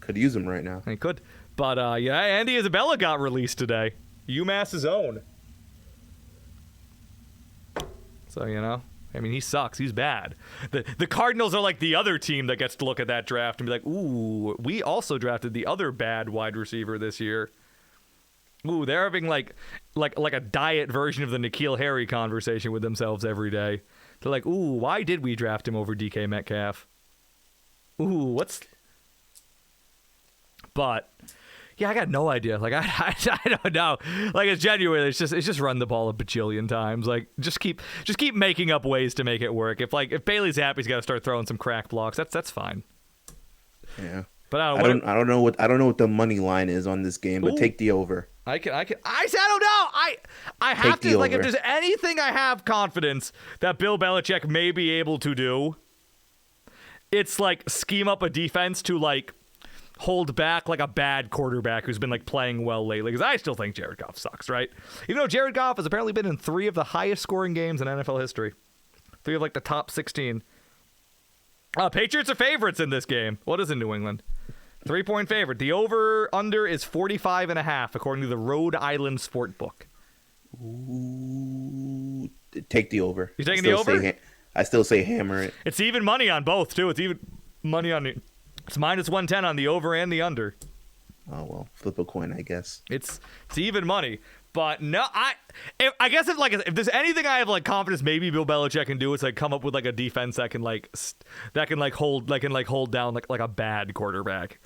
could use him right now. he could. But, yeah, Andy Isabella got released today. UMass's own. So, you know, I mean, he sucks. He's bad. The Cardinals are like the other team that gets to look at that draft and be like, ooh, we also drafted the other bad wide receiver this year. Ooh, they're having like a diet version of the N'Keal Harry conversation with themselves every day. They're like, ooh, why did we draft him over DK Metcalf? Ooh, what's... But... yeah, I got no idea. Like, I don't know. Like, it's genuine. It's just run the ball a bajillion times. Like, just keep making up ways to make it work. If Bailey Zappe's got to start throwing some crack blocks, that's fine. Yeah. But I don't know what the money line is on this game, but take the over. I said I don't know. I have to, like, if there's anything I have confidence that Bill Belichick may be able to do, it's like scheme up a defense to like hold back like a bad quarterback who's been like playing well lately, because I still think Jared Goff sucks, right? Even though Jared Goff has apparently been in 3 of the highest scoring games in NFL history. 3 of like the top 16. Patriots are favorites in this game. What is in New England? 3-point favorite. The over-under is 45.5 according to the Rhode Island Sportbook. Ooh, take the over. You taking the over? I still say hammer it. It's even money on both too. It's even money on the... It's minus 110 on the over and the under. Oh, well, flip a coin, I guess. It's even money. But no, I guess if there's anything I have like confidence maybe Bill Belichick can do, it's like come up with like a defense that can hold down like a bad quarterback.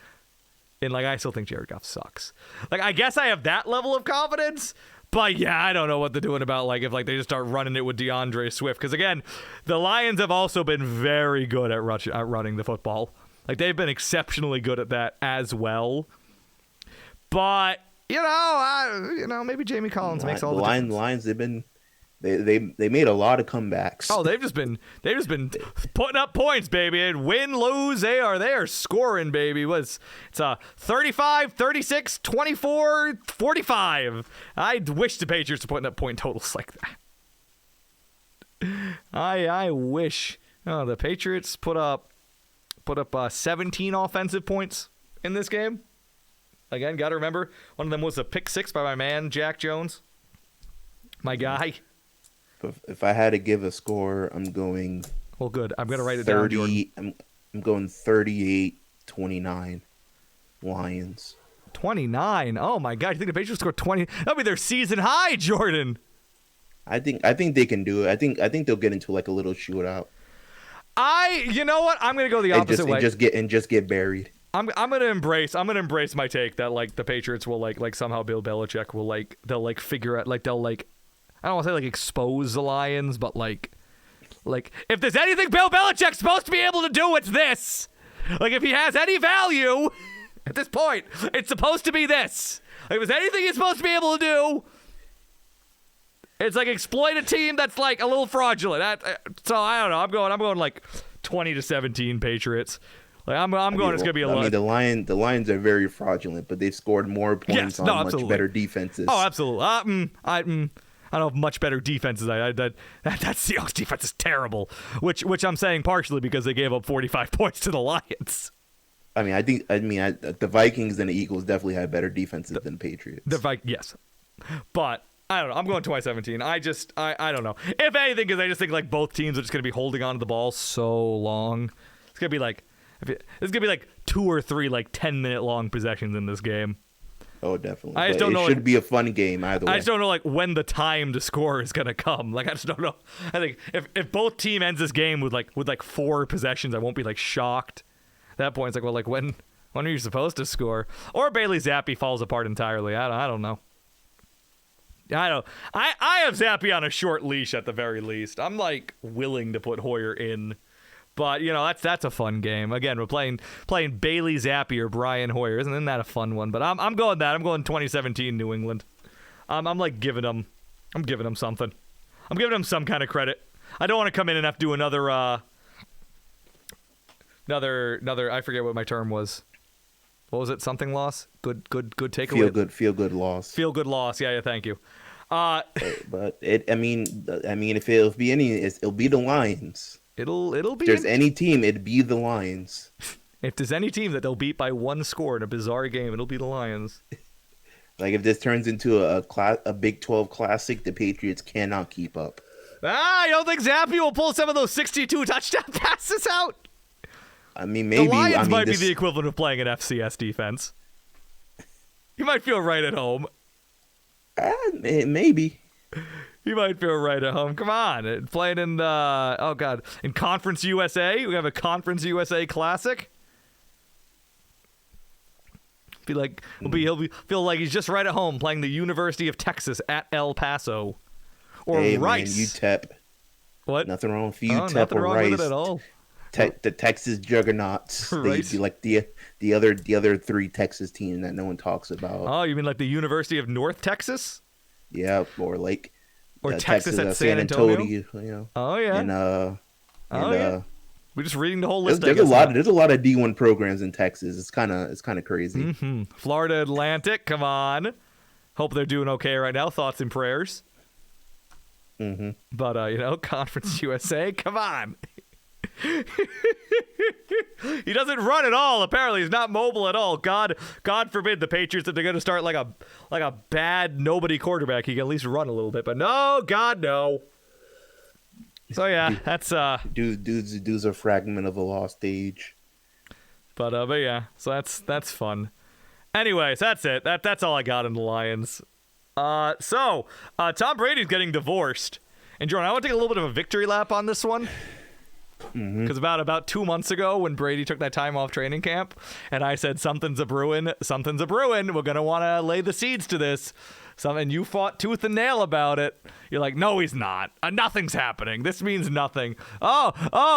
And like I still think Jared Goff sucks. Like I guess I have that level of confidence. But yeah, I don't know what they're doing about like if like they just start running it with DeAndre Swift, because again, the Lions have also been very good at running the football. Like, they've been exceptionally good at that as well. But, you know, maybe Jamie Collins makes all the difference. The Lions, they made a lot of comebacks. Oh, they've just been putting up points, baby. And win, lose, they are scoring, baby. It's 35, 36, 24, 45. I wish the Patriots were putting up point totals like that. I wish. Oh, the Patriots put up 17 offensive points in this game. Again, got to remember, one of them was a pick 6 by my man, Jack Jones. My guy. If I had to give a score, I'm going... Well, good. I'm going to write it down, Jordan. I'm going 38-29 Lions. 29? Oh, my God. You think the Patriots score 20? That'll be their season high, Jordan. I think they can do it. I think they'll get into like a little shootout. You know what? I'm gonna go the opposite way. And just get buried. I'm gonna embrace my take that like the Patriots will like somehow Bill Belichick will they'll figure out I don't want to say like expose the Lions, but like if there's anything Bill Belichick's supposed to be able to do, it's this. Like if he has any value at this point, it's supposed to be this. Like if there's anything he's supposed to be able to do, it's like exploit a team that's like a little fraudulent. So I don't know. I'm going like 20-17 Patriots. Like I'm going. It's gonna be a lot. The Lions are very fraudulent, but they've scored more points on much better defenses. Oh, absolutely. I don't know if much better defenses. That Seahawks defense is terrible. Which I'm saying partially because they gave up 45 points to the Lions. I mean, the Vikings and the Eagles definitely had better defenses than the Patriots. Yes, but. I don't know. I'm going 2017. I don't know. If anything, because I just think like both teams are just going to be holding on to the ball so long. It's going to be like 2 or 3 like 10-minute long possessions in this game. Oh, definitely. I just don't know. It should be a fun game either way. I just don't know like when the time to score is going to come. Like I just don't know. I think if both team ends this game with 4 possessions, I won't be like shocked. At that point, it's like, well, like when are you supposed to score? Or Bailey Zappe falls apart entirely. I don't know. I have Zappe on a short leash at the very least. I'm like willing to put Hoyer in, but you know that's a fun game. Again, we're playing Bailey Zappe or Brian Hoyer. Isn't that a fun one? But I'm going that. I'm going 2017 New England. I'm like giving them something. I'm giving them some kind of credit. I don't want to come in and have to do another Another. I forget what my term was. What was it? Something loss. Good takeaway. Feel good loss. Feel good loss. Yeah. Thank you. But I mean, if it'll be it'll be the Lions. It'll be. If there's any team, it'd be the Lions. If there's any team that they'll beat by one score in a bizarre game, it'll be the Lions. Like if this turns into a Big 12 classic, the Patriots cannot keep up. You don't think Zappe will pull some of those 62 touchdown passes out? I mean, maybe. The Lions might be the equivalent of playing an FCS defense. You might feel right at home. Maybe. You might feel right at home. Come on. Playing in in Conference USA. We have a Conference USA Classic. He'll feel like he's just right at home playing the University of Texas at El Paso. Or Rice. Man, UTEP. What? Nothing wrong with UTEP nothing or wrong Rice. with it at all. The Texas juggernauts. Rice. They'd be like the other three Texas teams that no one talks about. Oh, you mean like the University of North Texas? Yeah, or Texas at San Antonio. You know. Oh yeah. And we're just reading the whole list. There's a lot of D1 programs in Texas. It's kind of crazy. Mm-hmm. Florida Atlantic, come on. Hope they're doing okay right now. Thoughts and prayers. Mm-hmm. But Conference USA, come on. He doesn't run at all. Apparently, he's not mobile at all. God forbid the Patriots, if they're going to start like a bad nobody quarterback, he can at least run a little bit. But no, God no. So yeah, that's dude's a fragment of a lost age. But yeah, so that's fun. Anyways, that's it. That's all I got in the Lions. So Tom Brady's getting divorced, and Jordan, I want to take a little bit of a victory lap on this one. Because about 2 months ago, when Brady took that time off training camp, and I said something's a brewing, we're gonna want to lay the seeds to this. And you fought tooth and nail about it. You're like, no, he's not. Nothing's happening. This means nothing. Oh,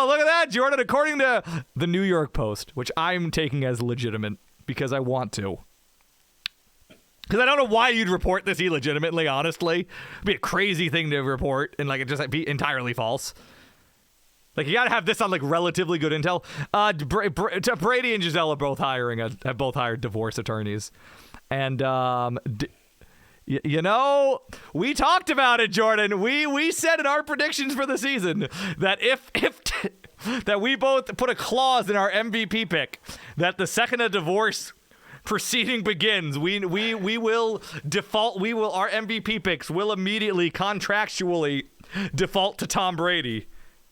look at that, Jordan. According to the New York Post, which I'm taking as legitimate because I want to. Because I don't know why you'd report this illegitimately, honestly. It'd be a crazy thing to report and it just be entirely false. You gotta have this on relatively good intel. Brady and Giselle are have both hired divorce attorneys, and we talked about it, Jordan. We said in our predictions for the season that if that we both put a clause in our MVP pick that the second a divorce proceeding begins, we will default. Our MVP picks will immediately contractually default to Tom Brady.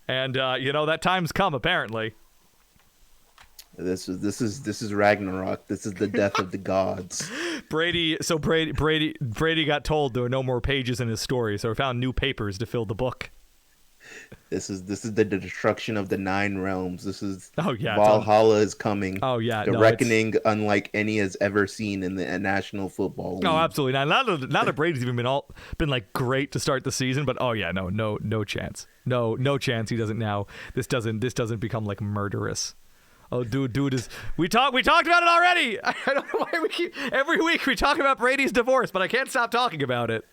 And that time's come apparently. This is Ragnarok. This is the death of the gods. Brady got told there were no more pages in his story, so we found new papers to fill the book. This is the destruction of the 9 realms. This is yeah, Valhalla is coming. Oh yeah, the reckoning unlike any has ever seen in the National Football League. Oh, absolutely. Now that Brady's even been great to start the season, but no chance. No chance he doesn't now. This doesn't become murderous. Oh, dude is. We talked about it already. I don't know why every week we talk about Brady's divorce, but I can't stop talking about it.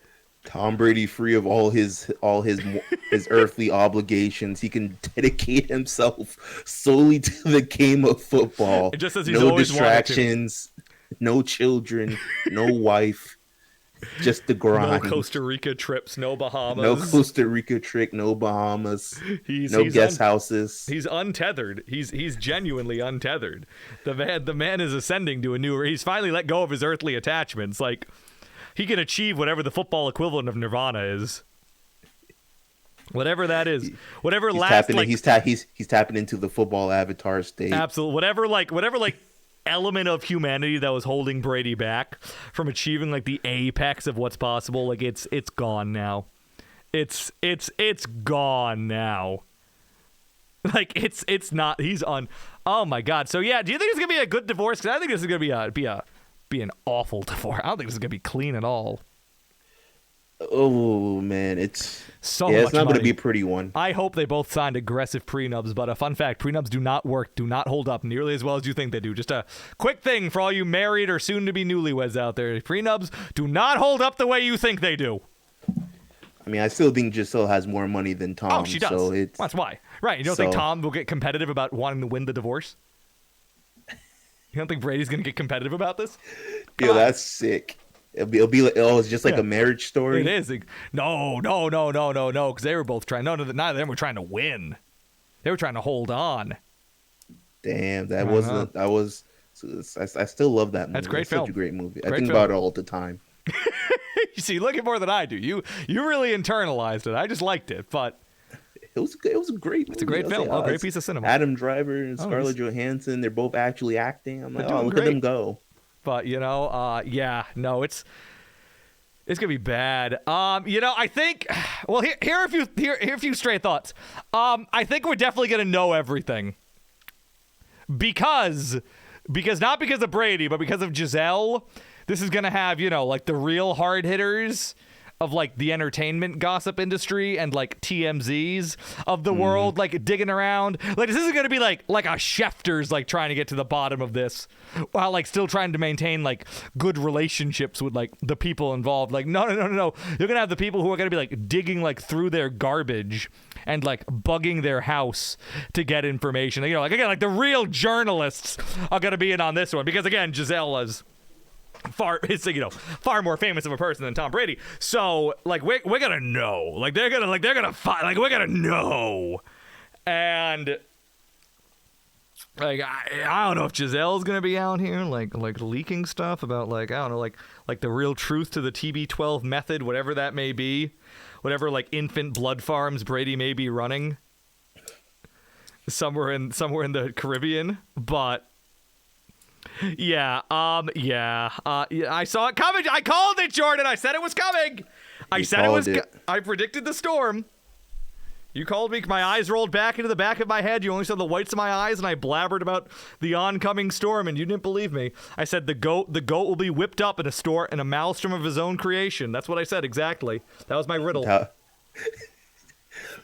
Tom Brady free of all his earthly obligations. He can dedicate himself solely to the game of football. It just says he's no always distractions, no children, no wife, just the grind. No Costa Rica trips, no Bahamas. No Costa Rica trip, no Bahamas. He's guest houses. He's untethered. He's genuinely untethered. The man is ascending to a new. He's finally let go of his earthly attachments. He can achieve whatever the football equivalent of nirvana is. Whatever that is. Whatever he's tapping into the football avatar state. Absolutely. Whatever element of humanity that was holding Brady back from achieving the apex of what's possible, it's gone now. It's gone now. It's not. He's on. Oh my God. So yeah, do you think it's gonna be a good divorce? Because I think this is gonna be an awful divorce. I don't think this is gonna be clean at all. Oh man, it's so it's not money. Gonna be a pretty one. I hope they both signed aggressive prenups, but a fun fact, prenups do not work, do not hold up nearly as well as you think they do. Just a quick thing for all you married or soon to be newlyweds out there. Prenups do not hold up the way you think they do. I mean, I still think Giselle has more money than Oh, Tom, she so does. it's That's why. Right. You don't think so Tom will get competitive about wanting to win the divorce? You don't think Brady's going to get competitive about this? Come yeah, on. that's sick. It'll be like, oh, it's just like Yeah. a marriage It story. is. No, no, no, no, no, no, because they were both trying. No, no, neither of them were trying to win. They were trying to hold on. Damn, I know. that was. I still love that movie. That's a great It's such film. a great movie. I Great think film. about it all the time. You see, look at more than I do. You really internalized it. I just liked it, but It was good. It was a great movie. it's a great I was film. like, Oh, great it's piece of cinema. Adam Driver and Oh, Scarlett Johansson, they're both actually acting. I'm like, They're oh, doing look at great. them go. But yeah, no, it's gonna be bad. I think. Well, here are a few straight thoughts. I think we're definitely gonna know everything because not because of Brady, but because of Giselle. This is gonna have like the real hard hitters of like the entertainment gossip industry and like TMZs of the world like digging around. Like this isn't gonna be like a Schefter's like trying to get to the bottom of this while like still trying to maintain like good relationships with like the people involved. Like no. You're gonna have the people who are gonna be like digging like through their garbage and like bugging their house to get information. Like again, like the real journalists are gonna be in on this one because again, Giselle is far more famous of a person than Tom Brady. So like we're gonna know. Like they're gonna fight. Like we're gonna know. And like I don't know if Giselle's gonna be out here like leaking stuff about like I don't know like the real truth to the TB12 method, whatever that may be, whatever like infant blood farms Brady may be running somewhere in the Caribbean, but. Yeah, I saw it coming. I called it, Jordan. I said it was coming. I predicted the storm. You called me. My eyes rolled back into the back of my head. You only saw the whites of my eyes, and I blabbered about the oncoming storm, and you didn't believe me. I said the goat will be whipped up in a maelstrom of his own creation. That's what I said exactly. That was my riddle.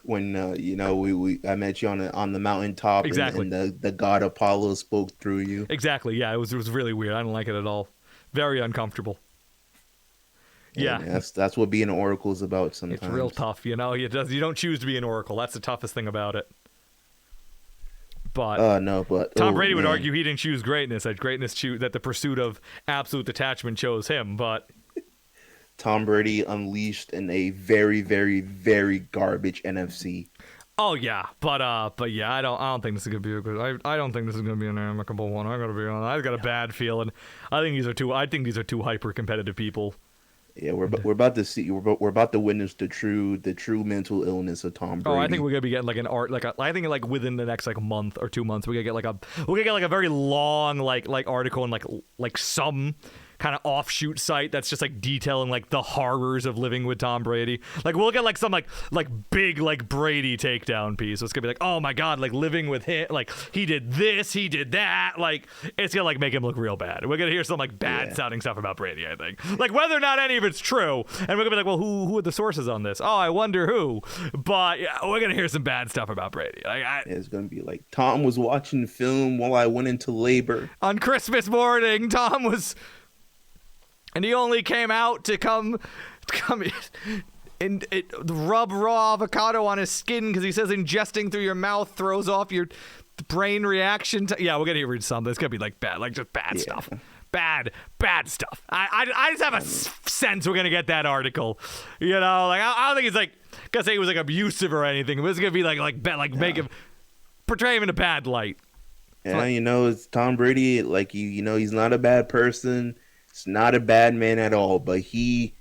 When I met you on the mountaintop, Exactly. and the god Apollo spoke through you. Exactly. Yeah, it was really weird. I don't like it at all. Very uncomfortable. Yeah. Man, that's what being an oracle is about sometimes. It's real tough, You don't choose to be an oracle. That's the toughest thing about it. But Tom Brady would argue he didn't choose greatness. That the pursuit of absolute detachment chose him. But Tom Brady unleashed in a very, very, very garbage NFC. oh yeah, but yeah, I don't think this is gonna be a good. I don't think this is gonna be an amicable one. I gotta be honest. I've got a bad feeling. I think these are two hyper competitive people. Yeah, we're about to see. We're about to witness the true mental illness of Tom Brady. Oh, I think we're gonna be getting like I think like within the next like month or 2 months we're gonna get a very long like article and like some kind of offshoot site that's just like detailing like the horrors of living with Tom Brady. Like we'll get like some like big like Brady takedown piece. So it's gonna be like, oh my god, like living with him, like he did this, he did that. Like it's gonna like make him look real bad. We're gonna hear some like bad sounding stuff about Brady. I think like whether or not any of it's true, and we're gonna be like, well, who are the sources on this? Oh, I wonder who. But yeah, we're gonna hear some bad stuff about Brady. It's gonna be like Tom was watching film while I went into labor on Christmas morning. Tom was. And he only came out to come and rub raw avocado on his skin because he says ingesting through your mouth throws off your brain reaction. Yeah, we're gonna read something. It's gonna be like bad, like just bad stuff. Bad stuff. I just have a sense we're gonna get that article. Like I don't think it's like gonna say he was like abusive or anything. But it's gonna be make him portray him in a bad light. Yeah, it's Tom Brady. Like he's not a bad person. He's not a bad man at all, but he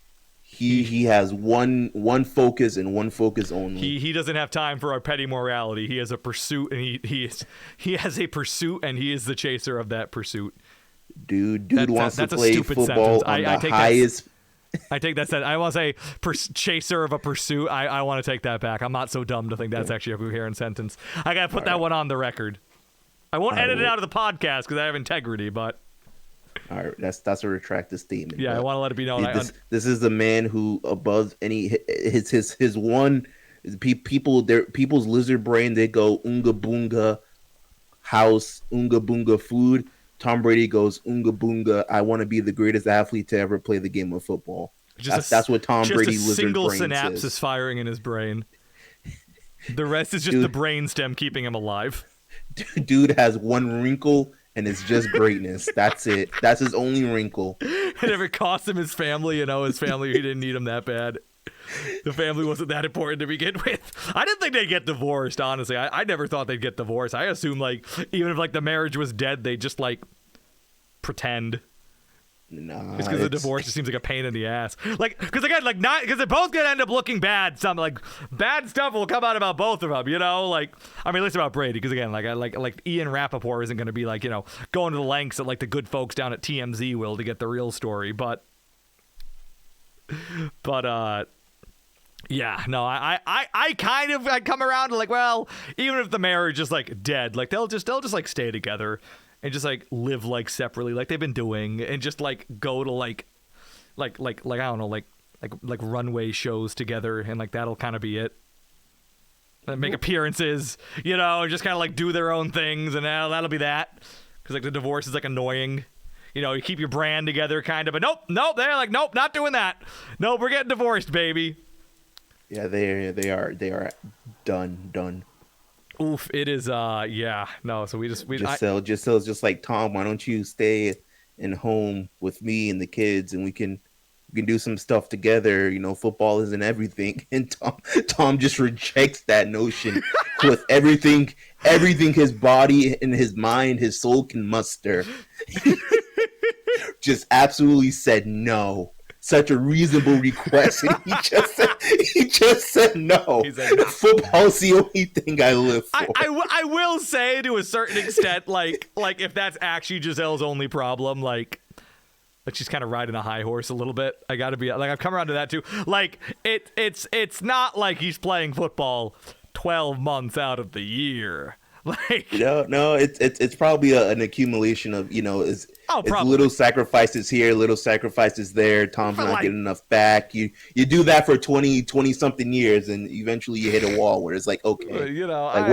has one focus and one focus only. He doesn't have time for our petty morality. He has a pursuit, and he has a pursuit, and he is the chaser of that pursuit. Dude wants to play football sentence. on the highest. I take that sentence. I want to say chaser of a pursuit. I want to take that back. I'm not so dumb to think that's actually a coherent sentence. I gotta put that one on the record. I won't edit it out of the podcast because I have integrity, but. All right, that's a retracted statement. Yeah, I want to let it be known. This is the man who above any his one people's lizard brain. They go unga boonga house, unga boonga food. Tom Brady goes unga boonga. I want to be the greatest athlete to ever play the game of football. That's what Tom Brady just a lizard single brain synapse says. is firing in his brain. The rest is just the brain stem keeping him alive. Dude has one wrinkle, and it's just greatness. That's it. That's his only wrinkle. It never cost him his family. His family, he didn't need him that bad. The family wasn't that important to begin with. I didn't think they'd get divorced, honestly. I never thought they'd get divorced. I assumed, even if, the marriage was dead, they'd just, pretend. Nah, Just because the divorce just seems like a pain in the ass. Because again, because they're both gonna end up looking bad. Bad stuff will come out about both of them. At least about Brady. Because again, Ian Rappaport isn't gonna be going to the lengths that the good folks down at TMZ will to get the real story. But yeah, no, I kind of come around to even if the marriage is dead, they'll just stay together. And just live separately they've been doing, and just go to I don't know runway shows together, and that'll kind of be it. And make appearances, and just kind of do their own things, and that'll be that. Because the divorce is annoying. You keep your brand together kind of, but nope, they're nope, not doing that. Nope, we're getting divorced, baby. Yeah, they are done. Oof, it is. Yeah, no. So Giselle's just like, Tom, why don't you stay in home with me and the kids, and we can do some stuff together. Football isn't everything. And Tom just rejects that notion with everything his body and his mind, his soul can muster. Just absolutely said no. Such a reasonable request, and he just said no. He said, nah. Football's the only thing I live for. I will say, to a certain extent, if that's actually Giselle's only problem, she's kind of riding a high horse a little bit. I gotta be I've come around to that too. It's not like he's playing football 12 months out of the year. No, it's probably an accumulation of it's little sacrifices here, little sacrifices there. Tom's not getting enough back. You do that for 20 something years, and eventually you hit a wall where it's okay,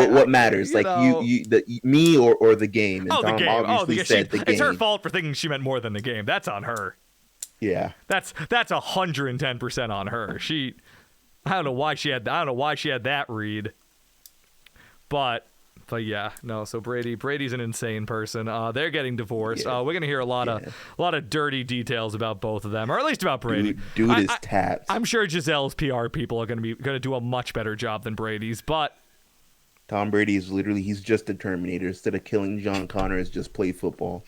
what matters, me or the game. And Tom obviously said the game. It's her fault for thinking she meant more than the game. That's on her. Yeah, that's 110% on her. I don't know why she had that read, but yeah, no. So Brady's an insane person. They're getting divorced. Yeah. We're gonna hear a lot of dirty details about both of them, or at least about Brady. Dude is tapped. I'm sure Giselle's PR people are gonna do a much better job than Brady's. But Tom Brady is he's just a Terminator. Instead of killing John Connor, it's just play football.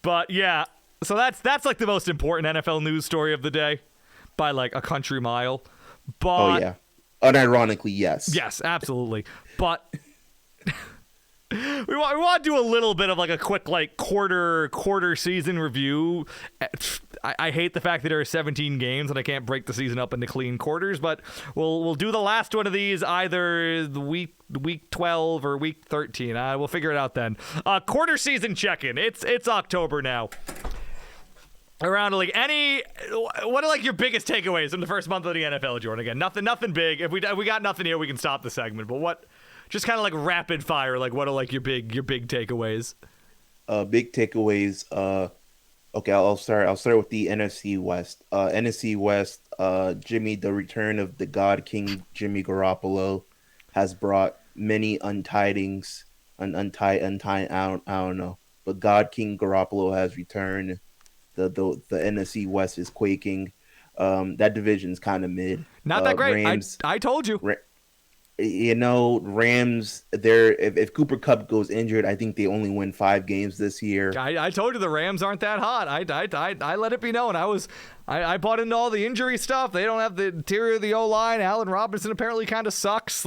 But yeah, so that's the most important NFL news story of the day, by a country mile. But oh yeah. Unironically, yes. Yes, absolutely. But we want to do a little bit of a quick quarter season review. I hate the fact that there are 17 games and I can't break the season up into clean quarters, but we'll do the last one of these either the week 12 or week 13. We'll figure it out then. Quarter season check-in. It's October now. Around what are your biggest takeaways in the first month of the NFL, Jordan? Again, nothing big. If we got nothing here, we can stop the segment. But what, just kind of rapid fire, what are your big takeaways? Big takeaways. Okay, I'll start with the NFC West. NFC West. The return of the God King Jimmy Garoppolo has brought many untidings. I don't know, but God King Garoppolo has returned. The NFC West is quaking. That division's kind of mid. Not that great. Rams, I told you. Rams. If Cooper Kupp goes injured, I think they only win 5 games this year. I told you the Rams aren't that hot. I let it be known. I bought into all the injury stuff. They don't have the interior of the O-line. Allen Robinson apparently kind of sucks.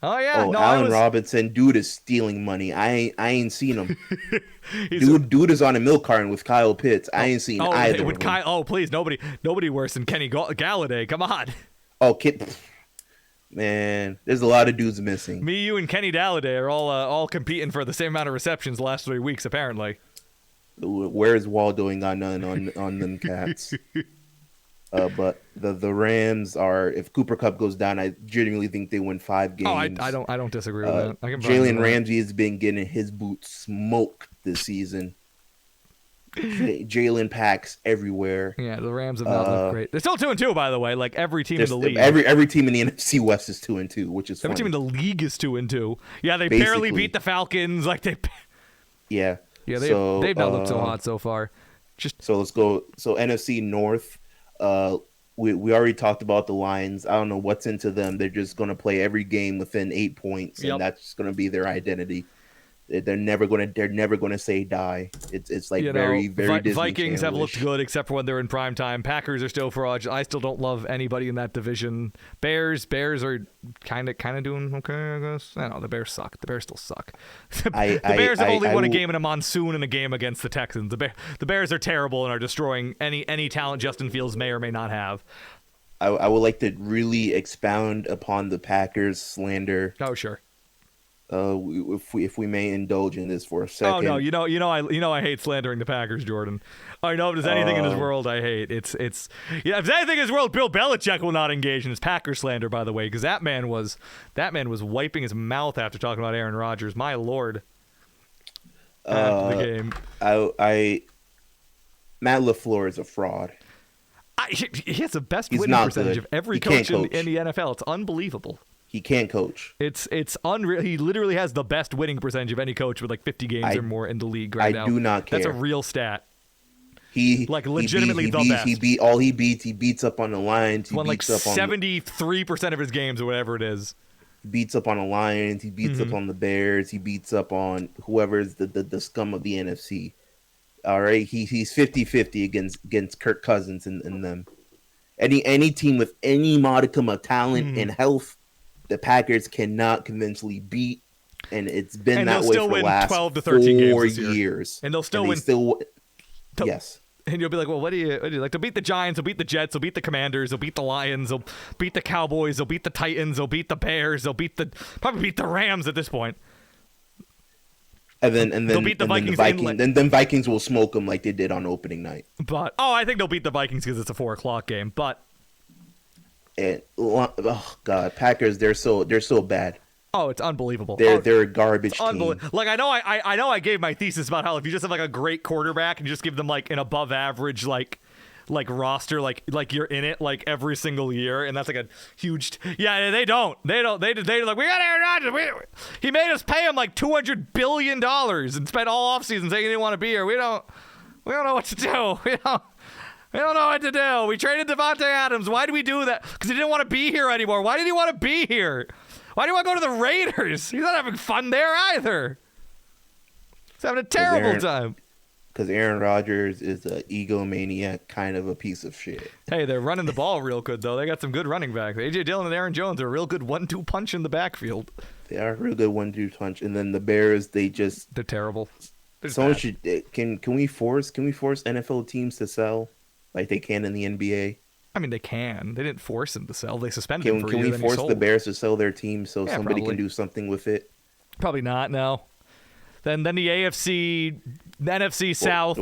Oh yeah, Allen Robinson, dude is stealing money. I ain't seen him. dude is on a milk carton with Kyle Pitts. I ain't seen either. With Kyle, please, nobody worse than Kenny Galladay. Come on. Oh, man, there's a lot of dudes missing. Me, you, and Kenny Galladay are all competing for the same amount of receptions the last 3 weeks, apparently. Where's Waldoing on them cats? But the Rams are, if Cooper Kupp goes down, I genuinely think they win 5 games. Oh, I don't disagree with that. Jalen Ramsey has been getting his boots smoked this season. Jalen Packs everywhere. Yeah, the Rams have not looked great. They're still 2-2, by the way. Like every team in the league. Every team in the NFC West is 2-2, which is every funny. team in the league is 2-2. Yeah, they barely beat the Falcons. Like they. Yeah. Yeah, they've not looked so hot so far. So let's go. So NFC North. We already talked about the Lions. I don't know what's into them. They're just going to play every game within 8 points, and that's just going to be their identity. They're never going to say die. It's like very Disney Vikings have Channel-ish. looked good except for when they're in prime time. Packers are still fraudulent. I still don't love anybody in that division. Bears are kind of doing okay, I guess. I don't know, the Bears suck. The Bears still suck. The Bears have only won a game in a monsoon and a game against the Texans. The Bears are terrible and are destroying any talent Justin Fields may or may not have. I would like to really expound upon the Packers slander. Oh, sure. If we may indulge in this for a second. Oh no, you know I hate slandering the Packers, Jordan. I know if there's anything in this world I hate, it's if there's anything in this world Bill Belichick will not engage in is Packers slander, by the way, because that man was wiping his mouth after talking about Aaron Rodgers. My lord. After the game. Matt LaFleur is a fraud. He has the best winning percentage of every coach in the NFL. It's unbelievable. He can't coach. It's unreal. He literally has the best winning percentage of any coach with like 50 games or more in the league right now. I do not care. That's a real stat. He legitimately the best. He beats up on the Lions. He won like beats up 73% of his games or whatever it is. He beats up on the Lions. He beats up on the Bears. He beats up on whoever's the scum of the NFC. All right, he's 50-50 against Kirk Cousins and them. Any team with any modicum of talent and health, the Packers cannot convinciously beat, and it's been that way for the last 12 to 13 4 games years. And they'll still win. Yes. And you'll be like, well, what do you like? They'll beat the Giants, they'll beat the Jets, they'll beat the Commanders, they'll beat the Lions, they'll beat the Cowboys, they'll beat the Titans, they'll beat the Bears, probably beat the Rams at this point. And then they'll beat the Vikings. And then Vikings will smoke them like they did on opening night. But I think they'll beat the Vikings because it's a 4:00 game. But Packers, they're so bad. Oh, it's unbelievable. They're a garbage team. Like I know I gave my thesis about how if you just have like a great quarterback and you just give them like an above average like roster like you're in it like every single year, and that's like a huge they don't like, we got Aaron Rodgers, he made us pay him like $200 billion and spent all offseason saying he didn't want to be here. We don't know what to do. We don't know what to do. We traded Devontae Adams. Why did we do that? Because he didn't want to be here anymore. Why did he want to be here? Why do you want to go to the Raiders? He's not having fun there either. He's having a terrible time. Because Aaron Rodgers is an egomaniac, kind of a piece of shit. Hey, they're running the ball real good, though. They got some good running backs. A.J. Dillon and Aaron Jones are a real good 1-2 punch in the backfield. They are a real good 1-2 punch. And then the Bears, they're terrible. Someone should can we force NFL teams to sell like they can in the NBA? I mean, they can. They didn't force him to sell. They suspended him for a year. Can we force the Bears to sell their team so somebody can do something with it? Probably not. No. Then the AFC, the NFC South.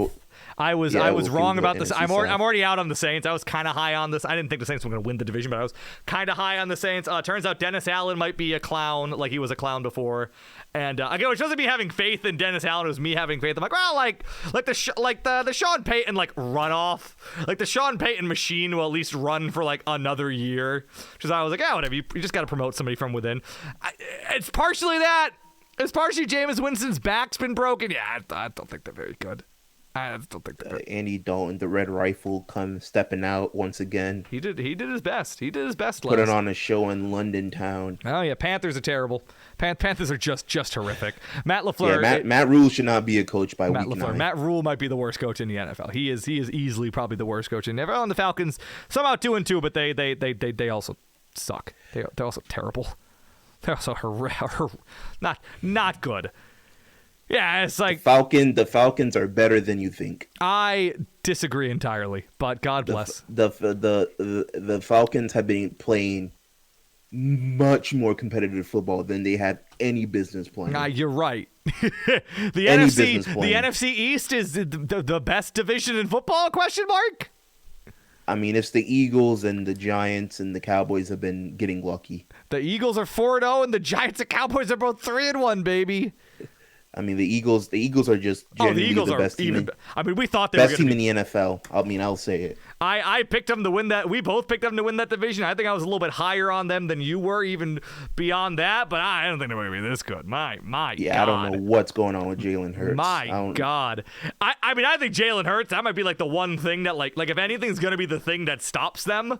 I was wrong about this. I'm already out on the Saints. I was kind of high on this. I didn't think the Saints were going to win the division, but I was kind of high on the Saints. Turns out Dennis Allen might be a clown, like he was a clown before. And again, which wasn't me having faith in Dennis Allen. It was me having faith. I'm like, well, like the Sean Payton runoff, like the Sean Payton machine will at least run for like another year. Because I was like, whatever. You just got to promote somebody from within. It's partially that. It's partially Jameis Winston's back's been broken. Yeah, I don't think they're very good. I just don't think they're good. Andy Dalton, the Red Rifle, stepping out once again. He did his best. He did his best. Put it on a show in London town. Oh yeah, Panthers are terrible. Panthers are just horrific. Matt LaFleur. Yeah, Matt Rule should not be a coach by week 9. Matt Rule might be the worst coach in the NFL. He is easily probably the worst coach in the NFL. And the Falcons somehow 2-2, but they also suck. They're also terrible. They're also not good. Yeah, it's like the Falcons are better than you think. I disagree entirely, but God bless. The Falcons have been playing much more competitive football than they had any business playing. You're right. The NFC East is the best division in football? Question mark. I mean, it's the Eagles and the Giants and the Cowboys have been getting lucky. The Eagles are 4-0 and the Giants and Cowboys are both 3-1, baby. I mean, the Eagles are just genuinely the best team. I mean, we thought they were best team in the NFL. I mean, I'll say it. I picked them to win that. We both picked them to win that division. I think I was a little bit higher on them than you were, even beyond that. But I don't think they're going to be this good. My yeah, God. I don't know what's going on with Jalen Hurts. My God. I mean, I think Jalen Hurts, that might be like the one thing that like if anything's going to be the thing that stops them,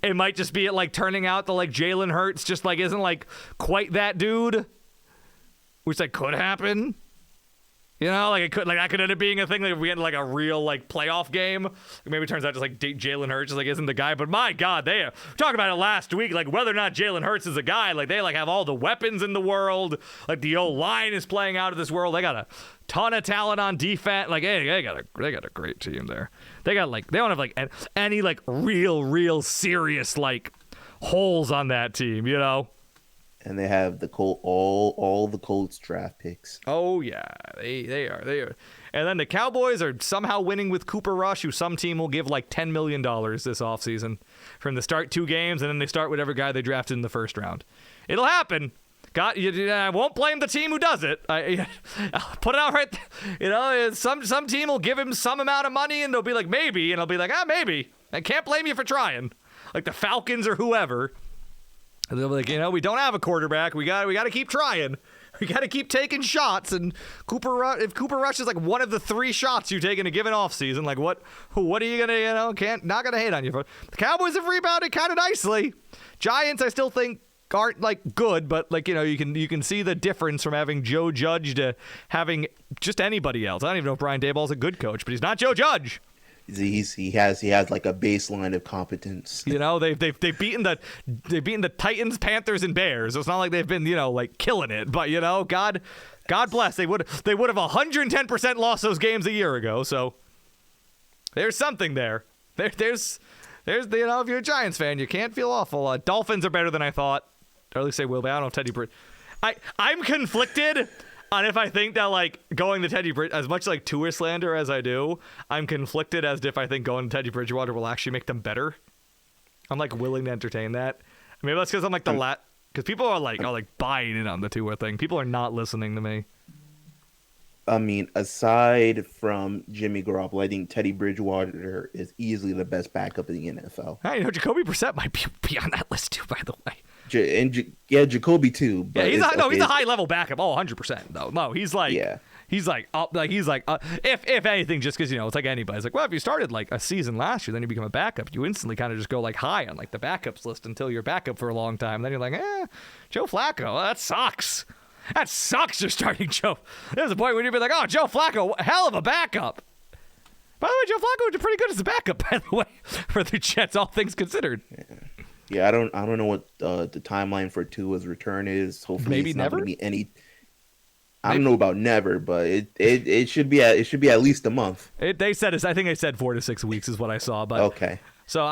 it might just be it like turning out that like Jalen Hurts just like isn't like quite that dude, which like could happen. You know, like that could end up being a thing. Like if we get like a real like playoff game, maybe it turns out just like Jalen Hurts just like isn't the guy. But my God, they talked about it last week, like whether or not Jalen Hurts is a guy. Like they like have all the weapons in the world. Like the old line is playing out of this world. They got a ton of talent on defense. Like hey, they got a great team there. They got like they don't have like any like real serious like holes on that team. You know. And they have the all the Colts draft picks. Oh yeah, they are. And then the Cowboys are somehow winning with Cooper Rush, who some team will give like $10 million this offseason from the start 2 games, and then they start whatever guy they drafted in the first round. It'll happen. I won't blame the team who does it. I'll put it out right. You know, some team will give him some amount of money, and they'll be like maybe, and I'll be like maybe. I can't blame you for trying. Like the Falcons or whoever. And they'll be like, you know, we don't have a quarterback. We got to keep trying. We got to keep taking shots. And if Cooper Rush is like one of the 3 shots you take in a given offseason, like what are you gonna, you know, not gonna hate on you for? The Cowboys have rebounded kind of nicely. Giants, I still think aren't like good, but like you know, you can see the difference from having Joe Judge to having just anybody else. I don't even know if Brian Daboll's a good coach, but he's not Joe Judge. He has like a baseline of competence. You know, they've beaten the Titans, Panthers, and Bears. So it's not like they've been, you know, like killing it. But you know, God bless. They would have 110% lost those games a year ago. So there's something there. There's you know, if you're a Giants fan, you can't feel awful. Dolphins are better than I thought. Or at least they will be. I don't know if Teddy Bridge. I'm conflicted. And if I think that, like, going to Teddy Bridgewater, as much like Tua slander as I do, I'm conflicted as if I think going to Teddy Bridgewater will actually make them better. I'm, like, willing to entertain that. Maybe that's because I'm, like, because people are buying in on the Tua thing. People are not listening to me. I mean, aside from Jimmy Garoppolo, I think Teddy Bridgewater is easily the best backup in the NFL. Hey, you know, Jacoby Brissett might be on that list, too, by the way. Jacoby too. But yeah, he's a high level backup. Oh, 100% though. No, he's like if anything, just because you know it's like anybody. It's like, well, if you started like a season last year, then you become a backup. You instantly kind of just go like high on like the backups list until you're backup for a long time. Then you're like, Joe Flacco, well, that sucks. That sucks. You're starting Joe. There's a point when you'd be like, oh, Joe Flacco, hell of a backup. By the way, Joe Flacco did pretty good as a backup, by the way, for the Jets, all things considered. Yeah, I don't know what the timeline for Tua's return is. Hopefully, maybe it's not never. Gonna be any. I don't know about never, but it should be at least a month. I think they said 4 to 6 weeks is what I saw. But okay. So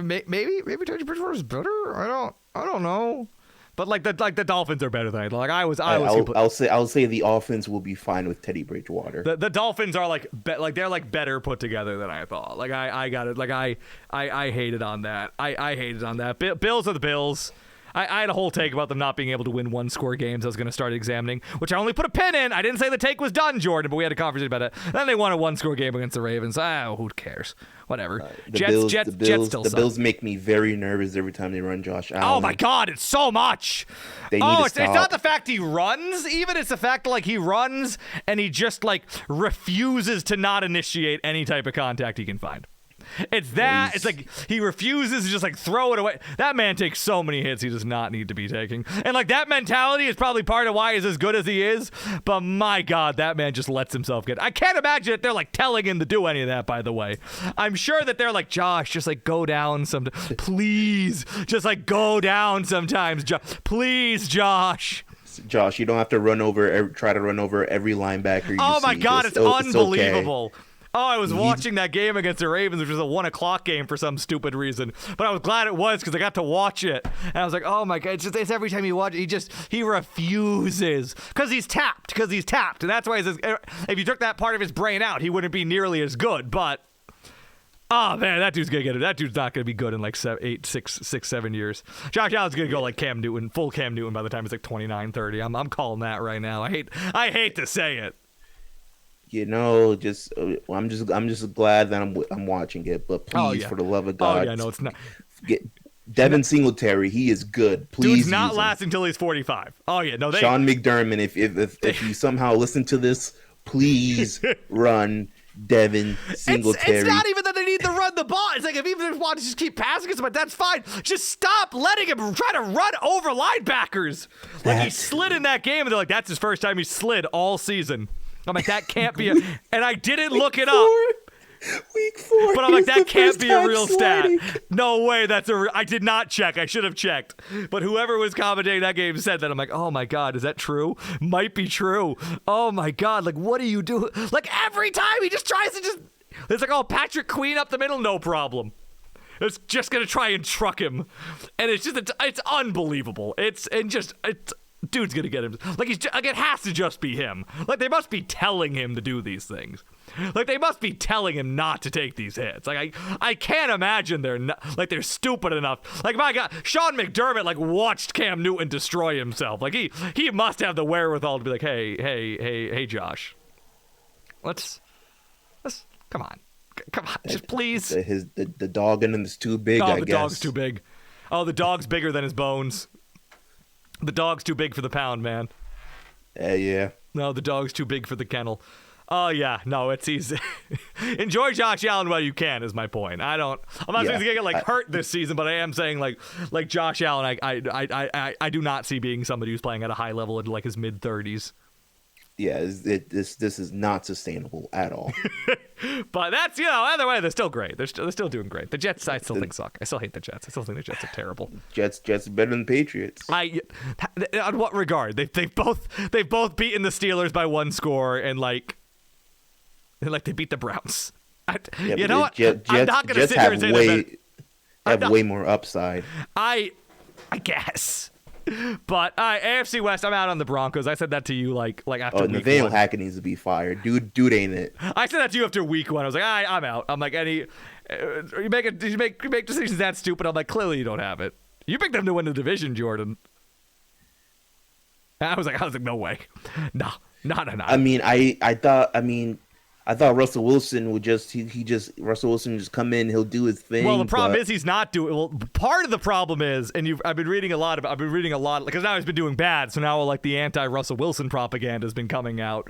maybe Teddy Bridgewater is better. I don't know. But like the Dolphins are better than I thought. Like I'll say the offense will be fine with Teddy Bridgewater. The Dolphins are they're like better put together than I thought. Like I got it. Like I hated on that. I hated on that. Bills are the Bills. I had a whole take about them not being able to win 1-score games. I was going to start examining, which I only put a pin in. I didn't say the take was done, Jordan, but we had a conversation about it. Then they won a 1-score game against the Ravens. Who cares? Whatever. Jets still suck. The Bills make me very nervous every time they run Josh Allen. Oh my God, it's so much. It's not the fact he runs, even it's the fact like he runs and he just like refuses to not initiate any type of contact he can find. It's that. It's like he refuses to just like throw it away. That man takes so many hits he does not need to be taking. And like that mentality is probably part of why he's as good as he is. But my God, that man just lets himself get. I can't imagine that they're like telling him to do any of that, by the way. I'm sure that they're like, Josh, just like go down some. Please, just like go down sometimes. Please, Josh. Josh, you don't have to try to run over every linebacker you Oh my see. God, it's unbelievable. Okay. Oh, I was watching that game against the Ravens, which was a 1:00 game for some stupid reason. But I was glad it was because I got to watch it. And I was like, oh my God, it's every time you watch it, he refuses. Because he's tapped. And that's why he says, if you took that part of his brain out, he wouldn't be nearly as good. But Oh man, that dude's gonna get it. That dude's not gonna be good in like 7 years. Josh Allen's gonna go like Cam Newton, full Cam Newton by the time he's like 29, 30. I'm calling that right now. I hate to say it. You know, I'm just glad that I'm watching it. But please, for the love of God, no, it's not. Get Devin Singletary. He is good. Please, dude's not lasting until he's 45. Oh yeah, no. Sean McDermott, if you somehow listen to this, please run Devin Singletary. It's not even that they need to run the ball. It's like if even if they want to just keep passing it, but that's fine. Just stop letting him try to run over linebackers. Like he slid in that game, and they're like, that's his first time he slid all season. I'm like, that can't be and I didn't look it up. Week 4. But I'm like, that can't be a real stat. No way, I did not check. I should have checked. But whoever was commentating that game said that. I'm like, oh my God, is that true? Might be true. Oh my God, like, what do you do? Like, every time he just tries to it's like, oh, Patrick Queen up the middle, no problem. It's just going to try and truck him. And it's unbelievable. Dude's gonna get him. Like it has to just be him. Like they must be telling him to do these things. Like they must be telling him not to take these hits. Like I can't imagine they're stupid enough. Like my God, Sean McDermott like watched Cam Newton destroy himself. Like he must have the wherewithal to be like, hey, Josh, let's come on, just please. The dog in him is too big. Oh, the dog's too big. Oh, the dog's bigger than his bones. The dog's too big for the pound, man. Yeah. No, the dog's too big for the kennel. Oh, yeah. No, it's easy. Enjoy Josh Allen while you can is my point. I'm not saying he's going to get hurt this season, but I am saying like Josh Allen, I do not see being somebody who's playing at a high level in like his mid-30s. Yeah, this is not sustainable at all. But that's, either way, they're still great. They're still doing great. The Jets, I still think suck. I still hate the Jets. I still think the Jets are terrible. Jets are better than the Patriots. On what regard? They've both beaten the Steelers by 1 score and they beat the Browns. You know what? I'm not going to sit here and say have way more upside. I guess. But AFC West, I'm out on the Broncos. I said that to you like after week 1. Nathaniel Hackett needs to be fired. Dude ain't it. I said that to you after week 1. I was like, I'm out. I'm like, you make decisions that stupid. I'm like, clearly you don't have it. You picked them to win the division, Jordan. I was like, no way. No. I thought Russell Wilson would just Russell Wilson would just come in, he'll do his thing. Well, the problem is he's not doing. Well, part of the problem is, and I've been reading a lot because now he's been doing bad. So now like the anti-Russell Wilson propaganda has been coming out.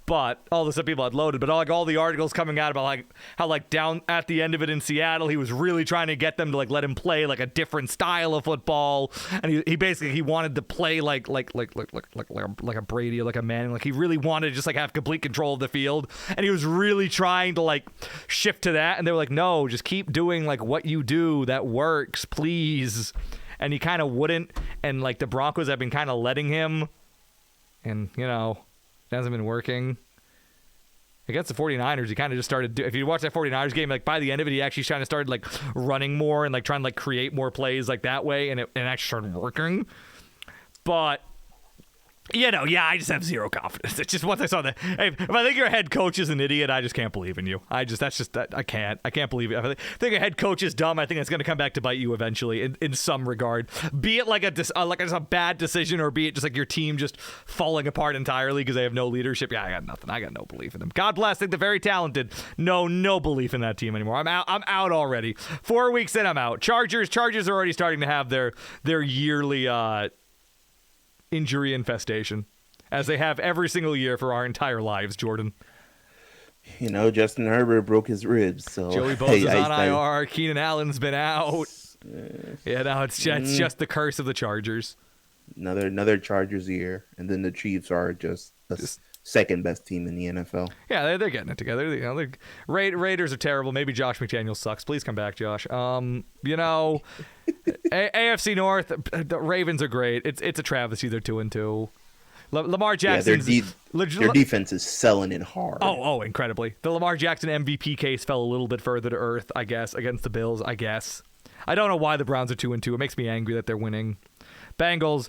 But all the stuff people had loaded, but all the articles coming out about how down at the end of it in Seattle, he was really trying to get them to let him play like a different style of football, and he basically wanted to play like a Brady or like a Manning, like he really wanted to just have complete control of the field, and he was really trying to shift to that, and they were like, no, just keep doing what you do, that works, please, and he kind of wouldn't, and the Broncos have been kind of letting him, and it hasn't been working. Against the 49ers, he kind of just started... If you watch that 49ers game, by the end of it, he actually kind of started, running more and, trying to, create more plays, that way, and it actually started working. But... I just have zero confidence. It's just once I saw that. Hey, if I think your head coach is an idiot, I just can't believe in you. I can't believe it. If I think a head coach is dumb, I think it's going to come back to bite you eventually in some regard. Be it a bad decision, or be it just your team just falling apart entirely because they have no leadership. Yeah, I got nothing. I got no belief in them. God bless. I think they're very talented. No belief in that team anymore. I'm out already. 4 weeks in, I'm out. Chargers are already starting to have their yearly injury infestation, as they have every single year for our entire lives, Jordan. Justin Herbert broke his ribs, so Joey Bosa's on IR. Keenan Allen's been out. Now it's just the curse of the Chargers. Another Chargers year, and then the Chiefs are just the second best team in the NFL. Yeah, they're getting it together. Raiders are terrible. Maybe Josh McDaniels sucks. Please come back, Josh. AFC North, the Ravens are great. It's a travesty. They're 2-2. Lamar Jackson. Their defense is selling it hard. Oh, incredibly. The Lamar Jackson MVP case fell a little bit further to earth, I guess, against the Bills. I guess. I don't know why the Browns are 2-2. It makes me angry that they're winning. Bengals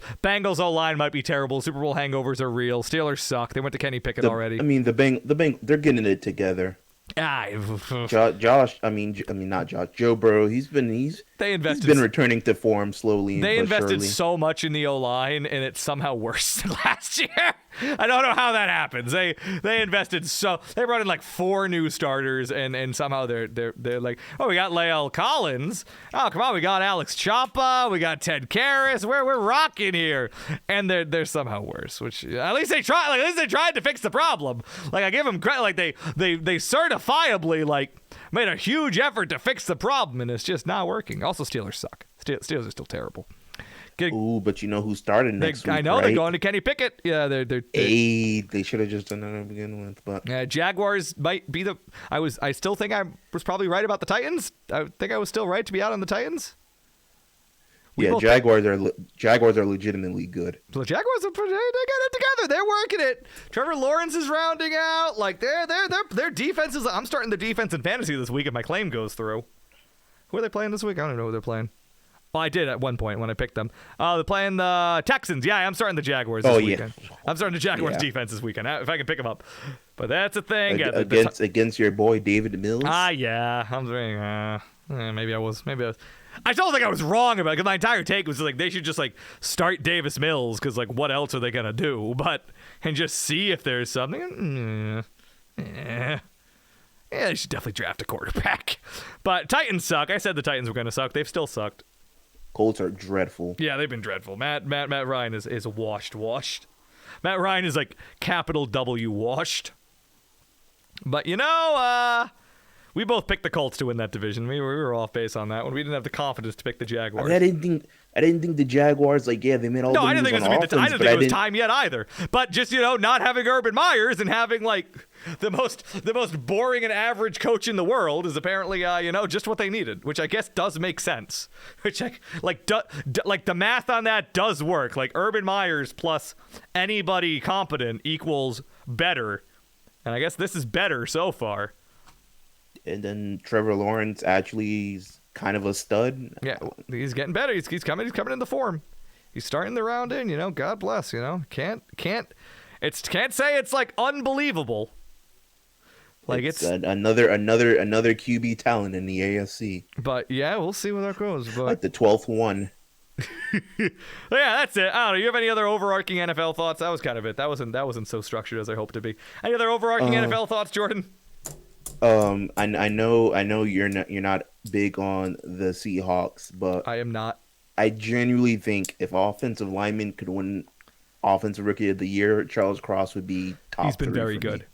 O-line might be terrible. Super Bowl hangovers are real. Steelers suck. They went to Kenny Pickett already. The Beng they're getting it together. Josh. I mean not Josh. Joe Burrow. He's been returning to form slowly They but invested surely. so much in the O-line, and it's somehow worse than last year. I don't know how that happens. They invested they brought in like 4 new starters, and somehow they're like, oh, we got Lael Collins. Oh, come on, we got Alex Chapa, we got Ted Karras. We're rocking here, and they're somehow worse. Which at least they tried. Like, at least they tried to fix the problem. Like, I give them credit. Like they certifiably like made a huge effort to fix the problem, and it's just not working. Also, Steelers suck. Steelers are still terrible. Ooh, but you know who started next week, I know, right? they're going to Kenny Pickett. Yeah, They should have just done that to begin with. But Jaguars might be I still think I was probably right about the Titans. I think I was still right to be out on the Titans. Jaguars are legitimately good. The Jaguars they got it together. They're working it. Trevor Lawrence is rounding out. Like their defense is. I'm starting the defense in fantasy this week if my claim goes through. Who are they playing this week? I don't know who they're playing. Well, I did at one point when I picked them. They're playing the Texans. Yeah, I'm starting the Jaguars this weekend. I'm starting the Jaguars defense this weekend if I can pick them up. But that's a thing. Against your boy David Mills. Yeah. I'm saying, maybe I was. I still think I was wrong about it because my entire take was like they should just like start Davis Mills because like what else are they gonna do? And just see if there's something. Yeah, they should definitely draft a quarterback. But Titans suck. I said the Titans were gonna suck. They've still sucked. Colts are dreadful. Yeah, they've been dreadful. Matt Ryan is washed. Matt Ryan is like capital W washed. But we both picked the Colts to win that division. We were off base on that one. We didn't have the confidence to pick the Jaguars. I didn't think the Jaguars they made all the moves on offense. I didn't think it was time yet either. But just not having Urban Myers and having like the most boring and average coach in the world is apparently just what they needed, which I guess does make sense. Which like the math on that does work. Like Urban Myers plus anybody competent equals better, and I guess this is better so far. And then Trevor Lawrence actually is kind of a stud. Yeah, he's getting better. He's coming into form. He's starting the round in. God bless. Can't say it's like unbelievable. Like it's another QB talent in the AFC. But yeah, we'll see where that goes. But like the 12th one. Yeah, that's it. I don't know. You have any other overarching NFL thoughts? That was kind of it. That wasn't so structured as I hoped to be. Any other overarching NFL thoughts, Jordan? I know you're not big on the Seahawks, but I am not. I genuinely think if offensive lineman could win Offensive Rookie of the Year, Charles Cross would be top. He's been very good.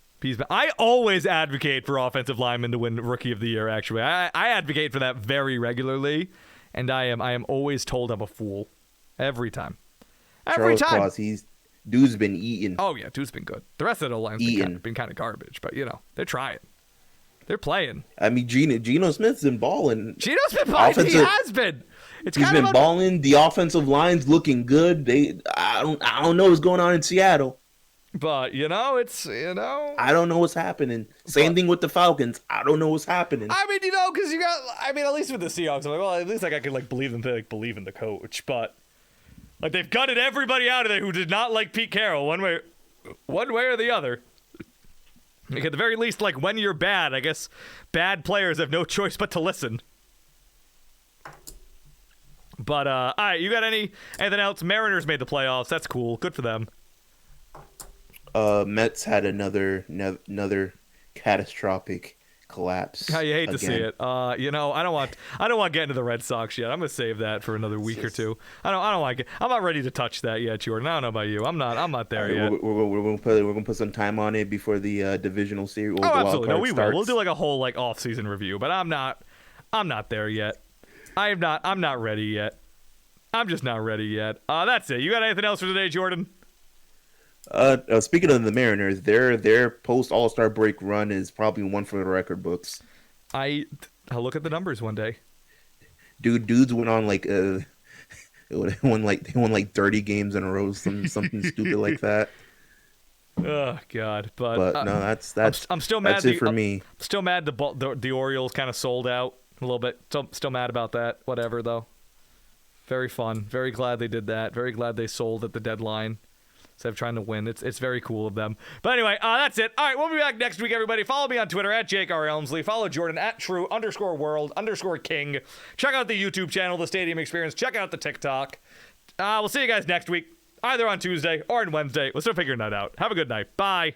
I always advocate for offensive linemen to win Rookie of the Year. Actually, I advocate for that very regularly, and I am always told I'm a fool every time. Charles Cross, dude's been eating. Oh yeah, dude's been good. The rest of the line's been kind of garbage, but they're trying. They're playing. I mean, Geno Smith's been balling. Geno's been balling. He has been. He's been balling. The offensive line's looking good. I don't know what's going on in Seattle. But I don't know what's happening. Same thing with the Falcons. I don't know what's happening. I mean, because at least with the Seahawks, I'm like, well, at least I could believe them to believe in the coach. But they've gutted everybody out of there who did not like Pete Carroll one way or the other. Like at the very least, when you're bad, I guess bad players have no choice but to listen. But all right, you got anything else? Mariners made the playoffs. That's cool. Good for them. Mets had another catastrophic collapse. You hate to see it. I don't want to get into the Red Sox yet. I'm gonna save that for another week or two. I don't like it. I'm not ready to touch that yet, Jordan. I don't know about you. I'm not there yet. We're gonna put some time on it before the divisional series. Absolutely. No, we will. We'll do a whole off-season review. But I'm not there yet. I'm not ready yet. I'm just not ready yet. That's it. You got anything else for today, Jordan? Speaking of the Mariners, their post All-Star break run is probably one for the record books. I'll look at the numbers one day. Dudes went on they won 30 games in a row, something stupid like that. Oh God! But no, that's I'm still mad. That's it for me. I'm still mad the Orioles kind of sold out a little bit. Still mad about that. Whatever though. Very fun. Very glad they did that. Very glad they sold at the deadline. instead of trying to win. It's very cool of them. But anyway, that's it. All right, we'll be back next week, everybody. Follow me on Twitter at Jake R. Elmsley. Follow Jordan at True_World_King. Check out the YouTube channel, The Stadium Experience. Check out the TikTok. We'll see you guys next week, either on Tuesday or on Wednesday. We're still figuring that out. Have a good night. Bye.